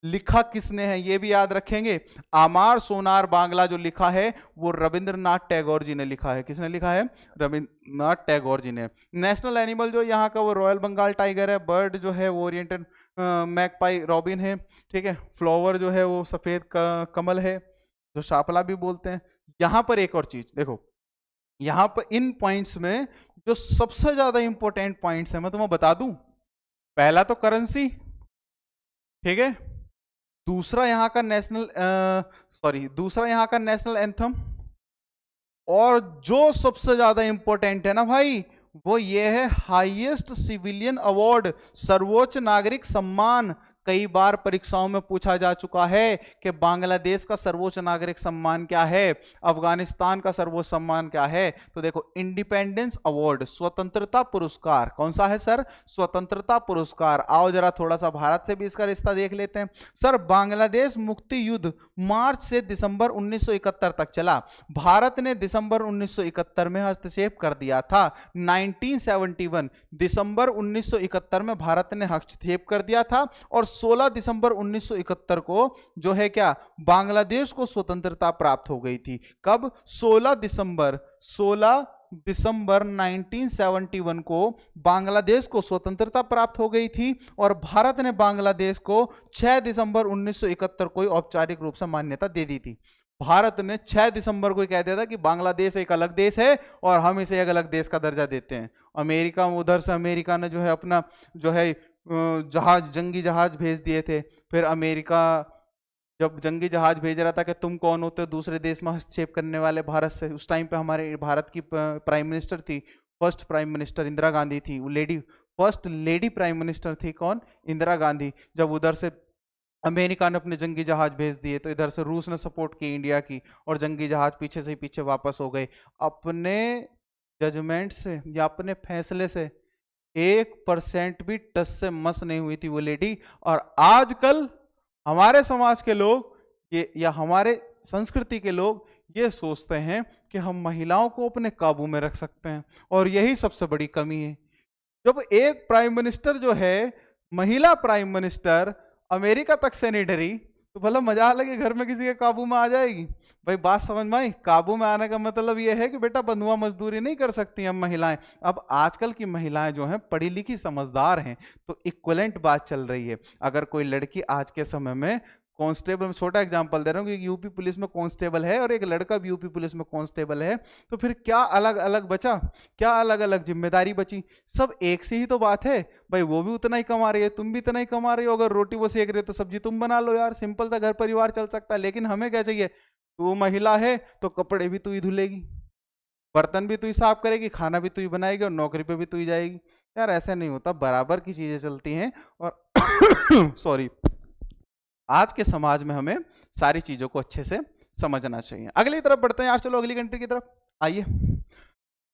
लिखा किसने है ये भी याद रखेंगे। अमार सोनार बांग्ला जो लिखा है वो रविंद्रनाथ टैगोर जी ने लिखा है। किसने लिखा है? रविंद्रनाथ टैगोर जी ने। नेशनल एनिमल जो यहाँ का वो रॉयल बंगाल टाइगर है। बर्ड जो है वो ओरिएंटेड मैगपाई रॉबिन है, ठीक है। फ्लावर जो है वो सफेद कमल है, जो शापला भी बोलते हैं। यहाँ पर एक और चीज देखो, यहाँ पर इन पॉइंट्स में जो सबसे ज्यादा इंपॉर्टेंट पॉइंट्स है मैं तुम्हें बता दूं। पहला तो करेंसी, ठीक है। दूसरा यहाँ का नेशनल एंथम, और जो सबसे ज्यादा इंपॉर्टेंट है ना भाई, वो ये है हाईएस्ट सिविलियन अवार्ड, सर्वोच्च नागरिक सम्मान। कई बार परीक्षाओं में पूछा जा चुका है कि बांग्लादेश का सर्वोच्च नागरिक सम्मान क्या है, अफगानिस्तान का सर्वोच्च सम्मान क्या है। तो देखो, इंडिपेंडेंस अवार्ड, स्वतंत्रता पुरस्कार। कौन सा है सर? स्वतंत्रता पुरस्कार। आओ जरा थोड़ा सा भारत से भी इसका रिश्ता देख लेते हैं। सर, बांग्लादेश मुक्ति युद्ध मार्च से दिसंबर 1971 तक चला। भारत ने दिसंबर 1971 में हस्तक्षेप कर दिया था। 1971 दिसंबर 1971 में भारत ने हस्तक्षेप कर दिया था, और 16 दिसंबर 1971 को जो है क्या, बांग्लादेश को स्वतंत्रता प्राप्त हो गई थी। कब? 16 दिसंबर 1971 को बांग्लादेश को स्वतंत्रता प्राप्त हो गई थी, और भारत ने बांग्लादेश को 6 दिसंबर 1971 को औपचारिक रूप से मान्यता दे दी थी। भारत ने 6 दिसंबर को कह दिया था कि बांग्लादेश एक अलग देश है और हम इसे एक अलग देश का दर्जा देते हैं। अमेरिका, उधर से अमेरिका ने जो है अपना जो है जंगी जहाज भेज दिए थे। फिर अमेरिका जब जंगी जहाज भेज रहा था कि तुम कौन होते हो दूसरे देश में हस्तक्षेप करने वाले भारत से, उस टाइम पे हमारे भारत की प्राइम मिनिस्टर थी, first prime minister Indira Gandhi थी। वो फर्स्ट लेडी प्राइम मिनिस्टर थी कौन? इंदिरा गांधी। जब उधर से अमेरिका ने अपने जंगी जहाज भेज दिए तो इधर से रूस ने सपोर्ट की इंडिया की, और जंगी जहाज पीछे से पीछे वापस हो गए। अपने जजमेंट से या अपने फैसले से 1% भी टस से मस नहीं हुई थी वो लेडी। और आजकल हमारे समाज के लोग ये, या हमारे संस्कृति के लोग ये सोचते हैं कि हम महिलाओं को अपने काबू में रख सकते हैं, और यही सबसे बड़ी कमी है। जब एक प्राइम मिनिस्टर जो है, महिला प्राइम मिनिस्टर, अमेरिका तक से नहीं डरी, तो भला मजा लगे घर में किसी के काबू में आ जाएगी? भाई बात समझ में आई? काबू में आने का मतलब ये है कि बेटा बंधुआ मजदूरी नहीं कर सकती हम महिलाएं। अब आजकल की महिलाएं जो हैं पढ़ी लिखी समझदार हैं, तो इक्वलेंट बात चल रही है। अगर कोई लड़की आज के समय में कांस्टेबल में, छोटा एग्जांपल दे रहा हूँ कि यूपी पुलिस में कांस्टेबल है और एक लड़का भी यूपी पुलिस में कांस्टेबल है, तो फिर क्या अलग अलग बचा? क्या अलग अलग जिम्मेदारी बची? सब एक से ही तो बात है भाई। वो भी उतना ही कमा रही है, तुम भी इतना ही कमा रही हो। अगर रोटी वो सेक रहे हो तो सब्जी तुम बना लो यार, सिंपल सा घर परिवार चल सकता है। लेकिन हमें क्या चाहिए? तू महिला है तो कपड़े भी तू ही धुलेगी, बर्तन भी तू ही साफ करेगी, खाना भी तू ही बनाएगी, और नौकरी पे भी तू ही जाएगी। यार ऐसा नहीं होता, बराबर की चीजें चलती हैं। और सॉरी, आज के समाज में हमें सारी चीजों को अच्छे से समझना चाहिए। अगली तरफ बढ़ते हैं यार, चलो अगली कंट्री की तरफ आइए।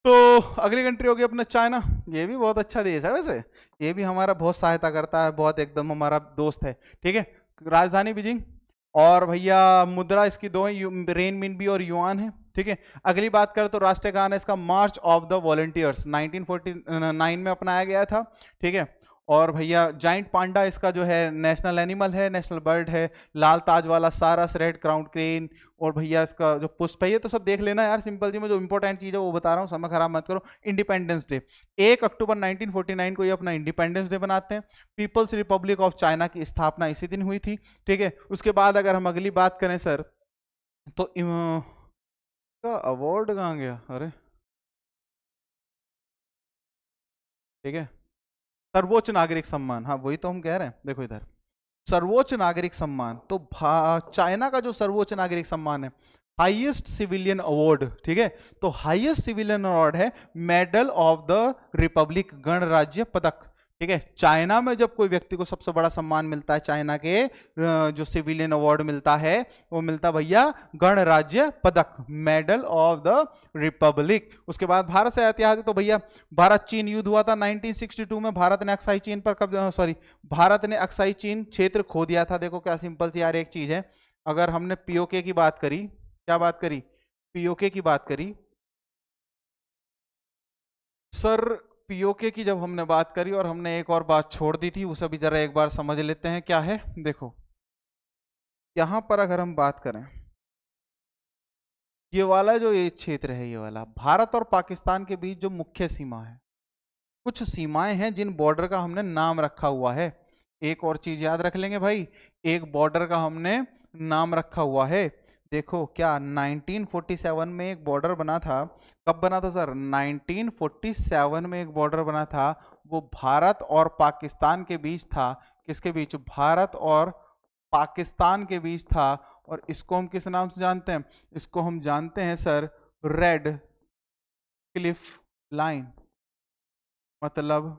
तो अगली कंट्री होगी अपना चाइना। ये भी बहुत अच्छा देश है वैसे, ये भी हमारा बहुत सहायता करता है, बहुत एकदम हमारा दोस्त है, ठीक है। राजधानी बीजिंग, और भैया मुद्रा इसकी दो है, रेनमिनबी और युआन है, ठीक है। अगली बात करें तो राष्ट्रीय गान है इसका मार्च ऑफ द वॉलंटियर्स, 1949 में अपनाया गया था, ठीक है। और भैया जाइंट पांडा इसका जो है नेशनल एनिमल है, नेशनल बर्ड है। लाल ताज वाला सारस, रेड क्राउन क्रेन, और भैया इसका जो पुष्प है, ये तो सब देख लेना यार, सिंपल जी। मैं जो इंपॉर्टेंट चीज है वो बता रहा हूँ, समय खराब मत करो। इंडिपेंडेंस डे 1 अक्टूबर 1949 को ये अपना इंडिपेंडेंस डे बनाते हैं। पीपल्स रिपब्लिक ऑफ चाइना की स्थापना इसी दिन हुई थी, ठीक है। उसके बाद अगर हम अगली बात करें सर, तो अवार्ड कहाँ गया? अरे ठीक है, सर्वोच्च नागरिक सम्मान, हाँ वही तो हम कह रहे हैं। देखो इधर सर्वोच्च नागरिक सम्मान, तो चाइना का जो सर्वोच्च नागरिक सम्मान है, हाईएस्ट सिविलियन अवार्ड, ठीक है। तो हाईएस्ट सिविलियन अवार्ड है मेडल ऑफ द रिपब्लिक, गणराज्य पदक, ठीक है। चाइना में जब कोई व्यक्ति को सबसे बड़ा सम्मान मिलता है, चाइना के जो सिविलियन अवार्ड मिलता है, वो मिलता भैया गणराज्य पदक, मेडल ऑफ द रिपब्लिक। उसके बाद भारत से ऐतिहासिक, तो भैया भारत चीन युद्ध हुआ था 1962 में। भारत ने अक्साई चीन पर भारत ने अक्साई चीन क्षेत्र खो दिया था। देखो क्या सिंपल सी यार एक चीज है, अगर हमने पीओके की बात करी, क्या बात करी? पीओके की बात करी सर। पीओके की जब हमने बात करी और हमने एक और बात छोड़ दी थी, उसे भी जरा एक बार समझ लेते हैं क्या है। देखो यहां पर अगर हम बात करें, ये वाला जो ये क्षेत्र है, ये वाला भारत और पाकिस्तान के बीच जो मुख्य सीमा है, कुछ सीमाएं हैं जिन बॉर्डर का हमने नाम रखा हुआ है। एक और चीज याद रख लेंगे भाई, एक बॉर्डर का हमने नाम रखा हुआ है। देखो क्या 1947 में एक बॉर्डर बना था। कब बना था सर? 1947 में एक बॉर्डर बना था, वो भारत और पाकिस्तान के बीच था। किसके बीच? भारत और पाकिस्तान के बीच था। और इसको हम किस नाम से जानते हैं? इसको हम जानते हैं सर रेड क्लिफ लाइन, मतलब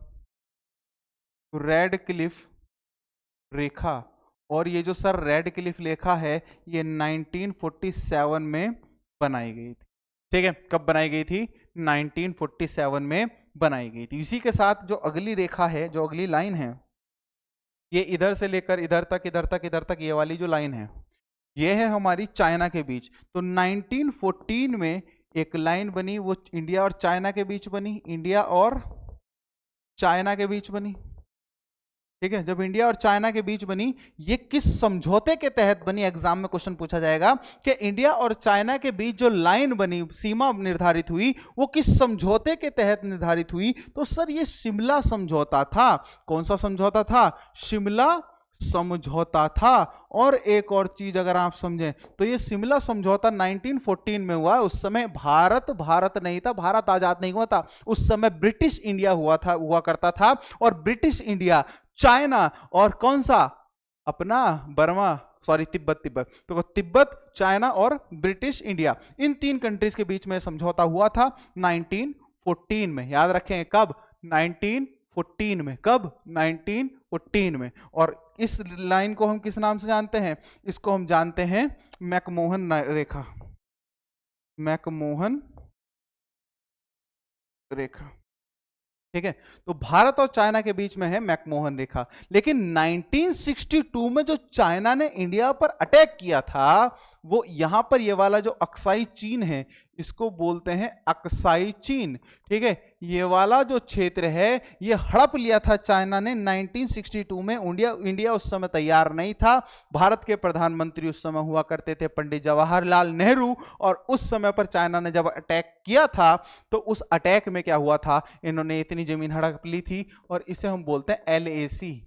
रेड क्लिफ रेखा। और ये जो सर रेड क्लिफ रेखा है, ये 1947 में बनाई गई थी। ठीक है, कब बनाई गई थी? 1947 में बनाई गई थी। इसी के साथ जो अगली रेखा है, जो अगली लाइन है, ये इधर से लेकर इधर तक, इधर तक, इधर तक, ये वाली जो लाइन है, ये है हमारी चाइना के बीच। तो 1914 में एक लाइन बनी, वो इंडिया और चाइना के बीच बनी, इंडिया और चाइना के बीच बनी। ठीक है, जब इंडिया और चाइना के बीच बनी, ये किस समझौते के तहत बनी? एग्जाम में क्वेश्चन पूछा जाएगा कि इंडिया और चाइना के बीच जो लाइन बनी, सीमा निर्धारित हुई, वो किस समझौते के तहत निर्धारित हुई? तो सर ये शिमला समझौता था। कौन सा समझौता था? शिमला समझौता था। और एक और चीज अगर आप समझें, तो ये शिमला समझौता 1914 में हुआ। उस समय भारत नहीं था, भारत आजाद नहीं हुआ था। उस समय ब्रिटिश इंडिया हुआ करता था। और ब्रिटिश इंडिया, चाइना और कौन सा? अपना बर्मा, सॉरी तिब्बत। तो तिब्बत, चाइना और ब्रिटिश इंडिया, इन तीन कंट्रीज के बीच में समझौता हुआ था 1914 में। याद रखें कब? 1914 में। कब? 1914 में। और इस लाइन को हम किस नाम से जानते हैं? इसको हम जानते हैं मैकमोहन रेखा। मैकमोहन रेखा। ठीक है, तो भारत और चाइना के बीच में है मैकमोहन रेखा। लेकिन 1962 में जो चाइना ने इंडिया पर अटैक किया था, वो यहां पर ये वाला जो अक्साई चीन है, इसको बोलते हैं अक्साई चीन। ठीक है, ये वाला जो क्षेत्र है, ये हड़प लिया था चाइना ने 1962 में। इंडिया उस समय तैयार नहीं था। भारत के प्रधानमंत्री उस समय हुआ करते थे पंडित जवाहरलाल नेहरू। और उस समय पर चाइना ने जब अटैक किया था, तो उस अटैक में क्या हुआ था? इन्होंने इतनी जमीन हड़प ली थी, और इसे हम बोलते हैं LAC,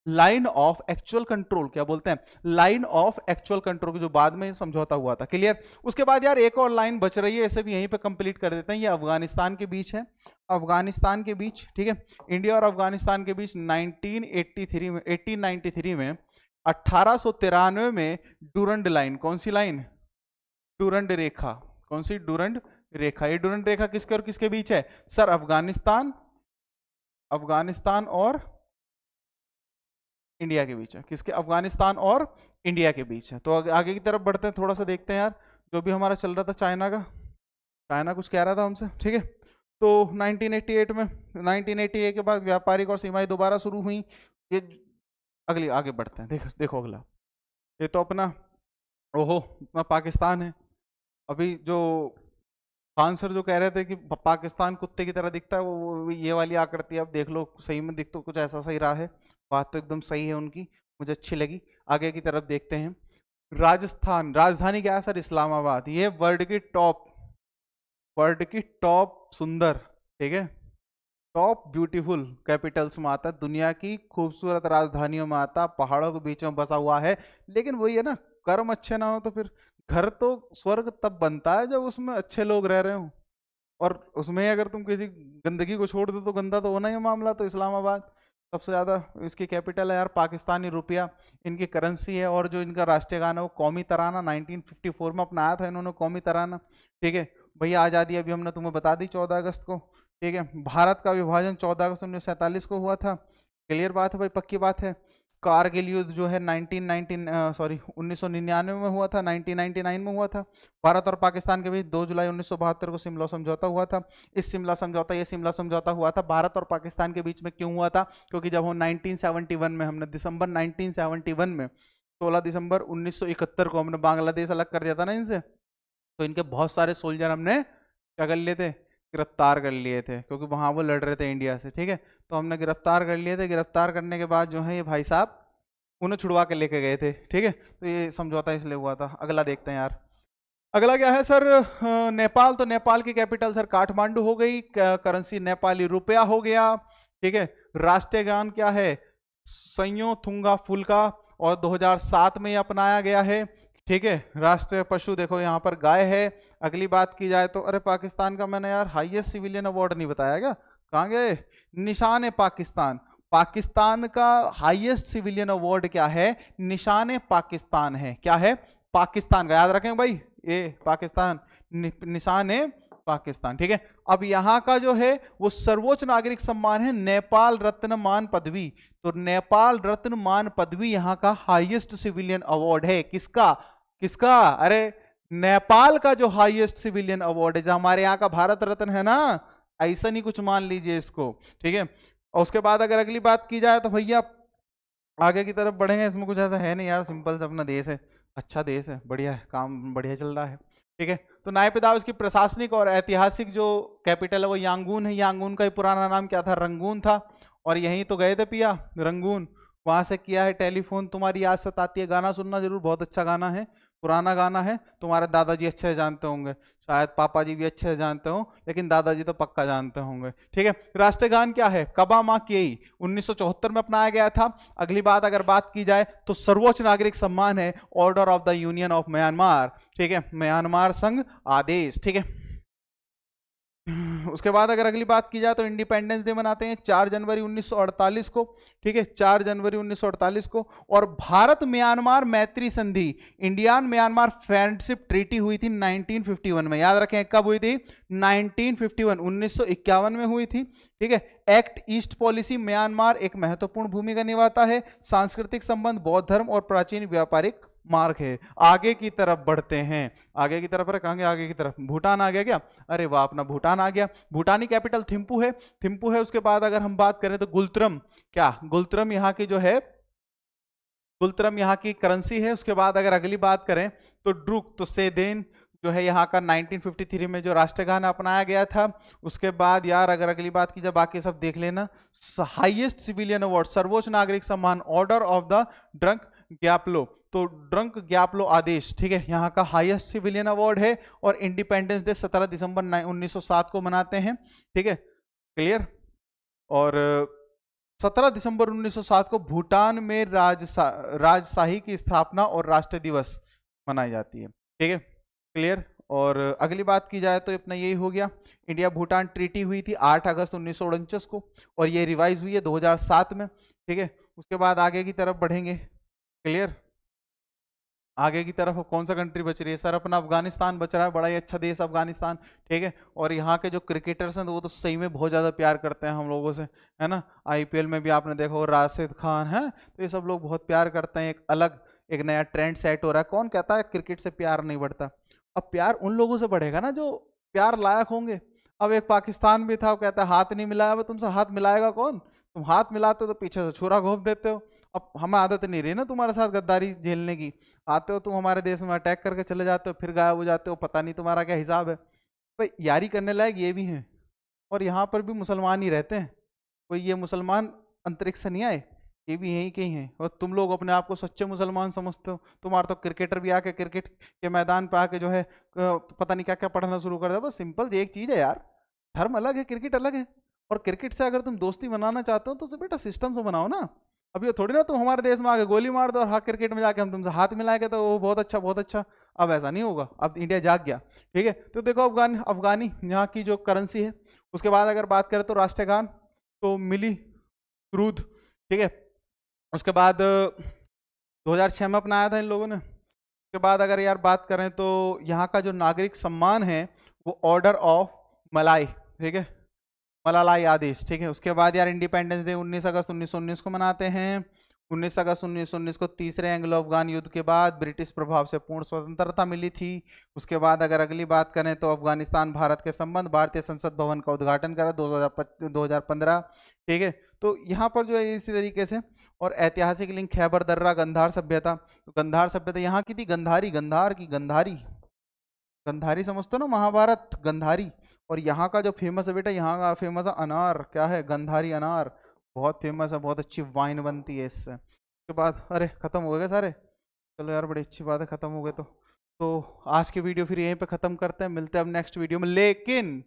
line of actual control. क्या बोलते हैं? लाइन ऑफ एक्चुअल कंट्रोल, जो बाद में समझौता हुआ था। क्लियर? उसके बाद यार एक और लाइन बच रही है, इसे भी यहीं पे कंप्लीट कर देते हैं। ये अफगानिस्तान के बीच है, अफगानिस्तान के बीच। ठीक है, इंडिया और अफगानिस्तान के बीच 1893 में 1893 में डूरंड लाइन। कौन सी लाइन? डूरंड रेखा। कौन सी? डूरंड रेखा। ये डूरंड रेखा किसके और किसके बीच है सर? अफगानिस्तान और इंडिया के बीच है। किसके? अफगानिस्तान और इंडिया के बीच है। तो आगे की तरफ बढ़ते हैं, थोड़ा सा देखते हैं यार जो भी हमारा चल रहा था चाइना का। चाइना कुछ कह रहा था हमसे। ठीक है, तो 1988 में, 1988 के बाद व्यापारिक और सीमाएं दोबारा शुरू हुई। ये अगली, आगे बढ़ते हैं। देखो अगला, ये तो अपना ओहो अपना पाकिस्तान है। अभी जो खान सर जो कह रहे थे कि पाकिस्तान कुत्ते की तरह दिखता है, वो ये वाली आकृति अब देख लो, सही में दिख तो कुछ ऐसा सही रहा है। बात तो एकदम सही है उनकी, मुझे अच्छी लगी। आगे की तरफ देखते हैं। राजस्थान, राजधानी क्या है सर? इस्लामाबाद। ये वर्ल्ड की टॉप सुंदर, ठीक है, टॉप ब्यूटीफुल कैपिटल्स में आता है, दुनिया की खूबसूरत राजधानियों में आता, पहाड़ों के बीच में बसा हुआ है। लेकिन वही है ना, कर्म अच्छे ना हो तो फिर घर तो स्वर्ग तब बनता है जब उसमें अच्छे लोग रह रहे हो। और उसमें अगर तुम किसी गंदगी को छोड़ दो तो गंदा तो होना ही है मामला। तो इस्लामाबाद सबसे ज़्यादा, इसकी कैपिटल है यार पाकिस्तानी रुपया, इनकी करेंसी है। और जो इनका राष्ट्रीय गान है वो कौमी तराना, 1954 में अपनाया था इन्होंने कौमी तराना। ठीक है भैया, आज़ादी अभी हमने तुम्हें बता दी 14 अगस्त को। ठीक है, भारत का विभाजन 14 अगस्त 1947 को हुआ था। क्लियर बात है भाई, पक्की बात है। कारगिल युद्ध जो है 1999 में हुआ था, 1999 में हुआ था। भारत और पाकिस्तान के बीच 2 जुलाई 1972 को शिमला समझौता हुआ था। ये शिमला समझौता हुआ था भारत और पाकिस्तान के बीच में। क्यों हुआ था? क्योंकि जब हम 1971 में, हमने दिसंबर 1971 में, 16 दिसंबर 1971 को हमने बांग्लादेश अलग कर दिया था ना इनसे। तो इनके बहुत सारे सोल्जर हमने क्या कर लिए थे, गिरफ्तार कर लिए थे, क्योंकि वहां वो लड़ रहे थे इंडिया से। ठीक है, तो हमने गिरफ्तार कर लिए थे। गिरफ्तार करने के बाद जो है ये भाई साहब उन्हें छुड़वा के लेके गए थे। ठीक है, तो ये समझौता इसलिए हुआ था। अगला देखते हैं यार। अगला क्या है सर, नेपाल। तो नेपाल की कैपिटल सर काठमांडू हो गई, करेंसी नेपाली रुपया हो गया। ठीक है, राष्ट्रीय गान क्या है, संयो थुंगा फुल्का, और 2007 में अपनाया गया है। ठीक है, राष्ट्रीय पशु देखो यहाँ पर गाय है। अगली बात की जाए तो अरे पाकिस्तान का मैंने यार हाईएस्ट सिविलियन अवार्ड नहीं बताया क्या, कहाँ गए, निशान ए पाकिस्तान। पाकिस्तान का हाईएस्ट सिविलियन अवार्ड क्या है, निशान ए पाकिस्तान है। क्या है, पाकिस्तान का, याद रखें भाई, ये पाकिस्तान, निशान ए पाकिस्तान। ठीक है, अब यहाँ का जो है वो सर्वोच्च नागरिक सम्मान है नेपाल रत्न मान पदवी। तो नेपाल रत्न मान पदवी यहाँ का हाईएस्ट सिविलियन अवार्ड है। किसका, किसका, अरे नेपाल का जो हाईएस्ट सिविलियन अवार्ड है। जो हमारे यहाँ का भारत रत्न है ना, ऐसा नहीं कुछ मान लीजिए इसको। ठीक है, और उसके बाद अगर अगली बात की जाए तो भैया आगे की तरफ बढ़ेंगे। इसमें कुछ ऐसा है नहीं यार, सिंपल से अपना देश है, अच्छा देश है, बढ़िया है, काम बढ़िया चल रहा है। ठीक है, तो नायपदाव इसकी प्रशासनिक और ऐतिहासिक जो कैपिटल है वो यांगून है। यांगून का ही पुराना नाम क्या था, रंगून था। और यहीं तो गए थे पिया, रंगून, वहां से किया है टेलीफोन। तुम्हारी याद सताती है, गाना सुनना जरूर, बहुत अच्छा गाना है, पुराना गाना है। तुम्हारे दादाजी अच्छे से जानते होंगे, शायद पापा जी भी अच्छे से जानते हो, लेकिन दादाजी तो पक्का जानते होंगे। ठीक है, राष्ट्रीय गान क्या है, कबा मा केई, 1974 में अपनाया गया था। अगली बात अगर बात की जाए तो सर्वोच्च नागरिक सम्मान है order of the union of Myanmar. ठीक है, म्यांमार संघ आदेश। ठीक है, उसके बाद अगर अगली बात की जाए तो इंडिपेंडेंस डे मनाते हैं 4 जनवरी 1948 को। ठीक है, 4 जनवरी 1948 को। और भारत म्यांमार मैत्री संधि, इंडियन म्यांमार फ्रेंडशिप ट्रीटी हुई थी 1951 में। याद रखें कब हुई थी, 1951, 1951 में हुई थी। ठीक है, एक्ट ईस्ट पॉलिसी, म्यांमार एक महत्वपूर्ण भूमिका निभाता है। सांस्कृतिक संबंध, बौद्ध धर्म और प्राचीन व्यापारिक मार्ग है। आगे की तरफ बढ़ते हैं, आगे की तरफ, अरे कहांगे आगे की तरफ, भूटान आ गया क्या, अरे वाह अपना भूटान आ गया। भूटानी कैपिटल थिम्पू है, थिम्पू है। उसके बाद अगर हम बात करें तो गुलत्रम, क्या गुलत्रम यहाँ की जो है, गुलत्रम यहाँ की करेंसी है। उसके बाद अगर अगली बात करें तो ड्रुक, तो सेदेन जो है यहाँ का 1953 में जो राष्ट्रगान अपनाया गया था। उसके बाद यार अगर अगली बात की जाए, बाकी सब देख लेना। हाईएस्ट सिविलियन अवार्ड, सर्वोच्च नागरिक सम्मान, ऑर्डर ऑफ द ड्रंक ग्यापलो, तो ड्रंक ग्यापलो आदेश। ठीक है, यहाँ का हाईएस्ट सिविलियन अवार्ड है। और इंडिपेंडेंस डे 17 दिसंबर 1907 को मनाते हैं। ठीक है, क्लियर। और 17 दिसंबर 1907 को भूटान में राजशाही की स्थापना और राष्ट्रीय दिवस मनाई जाती है। ठीक है, क्लियर। और अगली बात की जाए तो अपना यही हो गया, इंडिया भूटान ट्रीटी हुई थी 8 अगस्त 1949 को, और ये रिवाइज हुई है 2007 में। ठीक है, उसके बाद आगे की तरफ बढ़ेंगे। क्लियर, आगे की तरफ कौन सा कंट्री बच रही है सर, अपना अफगानिस्तान बच रहा है, बड़ा ही अच्छा देश अफगानिस्तान। ठीक है, और यहाँ के जो क्रिकेटर्स हैं तो वो तो सही में बहुत ज़्यादा प्यार करते हैं हम लोगों से, है ना। आईपीएल में भी आपने देखा हो, राशिद खान है, तो ये सब लोग बहुत प्यार करते हैं। एक अलग, एक नया ट्रेंड सेट हो रहा है। कौन कहता है क्रिकेट से प्यार नहीं बढ़ता, अब प्यार उन लोगों से बढ़ेगा ना जो प्यार लायक होंगे। अब एक पाकिस्तान भी था, वो कहता है हाथ नहीं मिलाया, अब तुमसे हाथ मिलाएगा कौन, तुम हाथ मिलाते हो तो पीछे से छुरा घोंप देते हो। अब हमें आदत नहीं रही ना तुम्हारे साथ गद्दारी झेलने की, आते हो तुम हमारे देश में अटैक करके चले जाते हो, फिर गायब हो जाते हो, पता नहीं तुम्हारा क्या हिसाब है। भाई यारी करने लायक ये भी हैं, और यहाँ पर भी मुसलमान ही रहते हैं, कोई ये मुसलमान अंतरिक्ष से नहीं आए, ये भी यहीं के ही हैं। और तुम लोग अपने आप को सच्चे मुसलमान समझते हो। तुम्हारा तो क्रिकेटर भी आके क्रिकेट के मैदान पे आके जो है पता नहीं क्या क्या पढ़ना शुरू कर दिया। बस सिंपल एक चीज़ है यार, धर्म अलग है, क्रिकेट अलग है। और क्रिकेट से अगर तुम दोस्ती बनाना चाहते हो तो बेटा सिस्टम से बनाओ ना। अब ये थोड़ी ना तुम हमारे देश में आके गोली मार दो और हाँ क्रिकेट में जाके हम तुमसे हाथ मिलाएंगे तो वो बहुत अच्छा बहुत अच्छा। अब ऐसा नहीं होगा, अब इंडिया जाग गया। ठीक है, तो देखो अफगानी यहाँ की जो करेंसी है। उसके बाद अगर बात करें तो राष्ट्रीय गान तो मिली क्रूद। ठीक है, उसके बाद 2006 में अपनाया था इन लोगों ने। उसके बाद अगर यार बात करें तो यहाँ का जो नागरिक सम्मान है वो ऑर्डर ऑफ मलाई। ठीक है, मलालाई आदेश। ठीक है, उसके बाद यार इंडिपेंडेंस डे 19 अगस्त 1919 को मनाते हैं। 19 अगस्त 1919 को तीसरे एंग्लो अफगान युद्ध के बाद ब्रिटिश प्रभाव से पूर्ण स्वतंत्रता मिली थी। उसके बाद अगर अगली बात करें तो अफगानिस्तान भारत के संबंध, भारतीय संसद भवन का उद्घाटन करा 2015। ठीक है, तो यहाँ पर जो है इसी तरीके से। और ऐतिहासिक लिंक खैबर दर्रा गंधार सभ्यता, तो गंधार सभ्यता यहाँ की थी, गंधारी, गंधार की गंधारी, गंधारी समझते हो ना, महाभारत गंधारी। और यहाँ का जो फेमस है बेटा, यहाँ का फेमस है अनार, क्या है, गंधारी अनार, बहुत फेमस है, बहुत अच्छी वाइन बनती है इससे। उसके बाद अरे खत्म हो गए सारे, चलो यार बड़ी अच्छी बात है, खत्म हो गए तो आज की वीडियो फिर यहीं पे खत्म करते हैं, मिलते हैं अब नेक्स्ट वीडियो में। लेकिन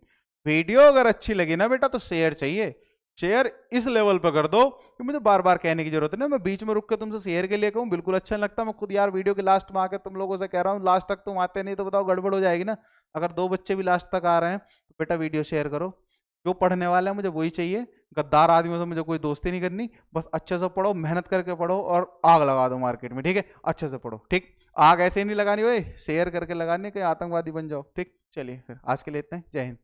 वीडियो अगर अच्छी लगी ना बेटा तो शेयर चाहिए, शेयर इस लेवल पे कर दो कि मुझे बार बार कहने की जरूरत नहीं, मैं बीच में रुक के तुमसे शेयर के लिए कहूँ बिल्कुल अच्छा नहीं लगता। मैं खुद यार वीडियो के लास्ट में आके तुम लोगों से कह रहा हूँ, लास्ट तक तुम आते नहीं तो बताओ गड़बड़ हो जाएगी ना। अगर 2 बच्चे भी लास्ट तक आ रहे हैं तो बेटा वीडियो शेयर करो। जो पढ़ने वाला है मुझे वही चाहिए, गद्दार आदमियों से मुझे कोई दोस्ती नहीं करनी। बस अच्छे से पढ़ो, मेहनत करके पढ़ो और आग लगा दो मार्केट में, ठीक है, अच्छे से पढ़ो, ठीक। आग ऐसे ही नहीं लगानी, ओए शेयर करके लगानी, कहीं आतंकवादी बन जाओ, ठीक। चलिए फिर आज के लिए इतना ही, जय हिंद।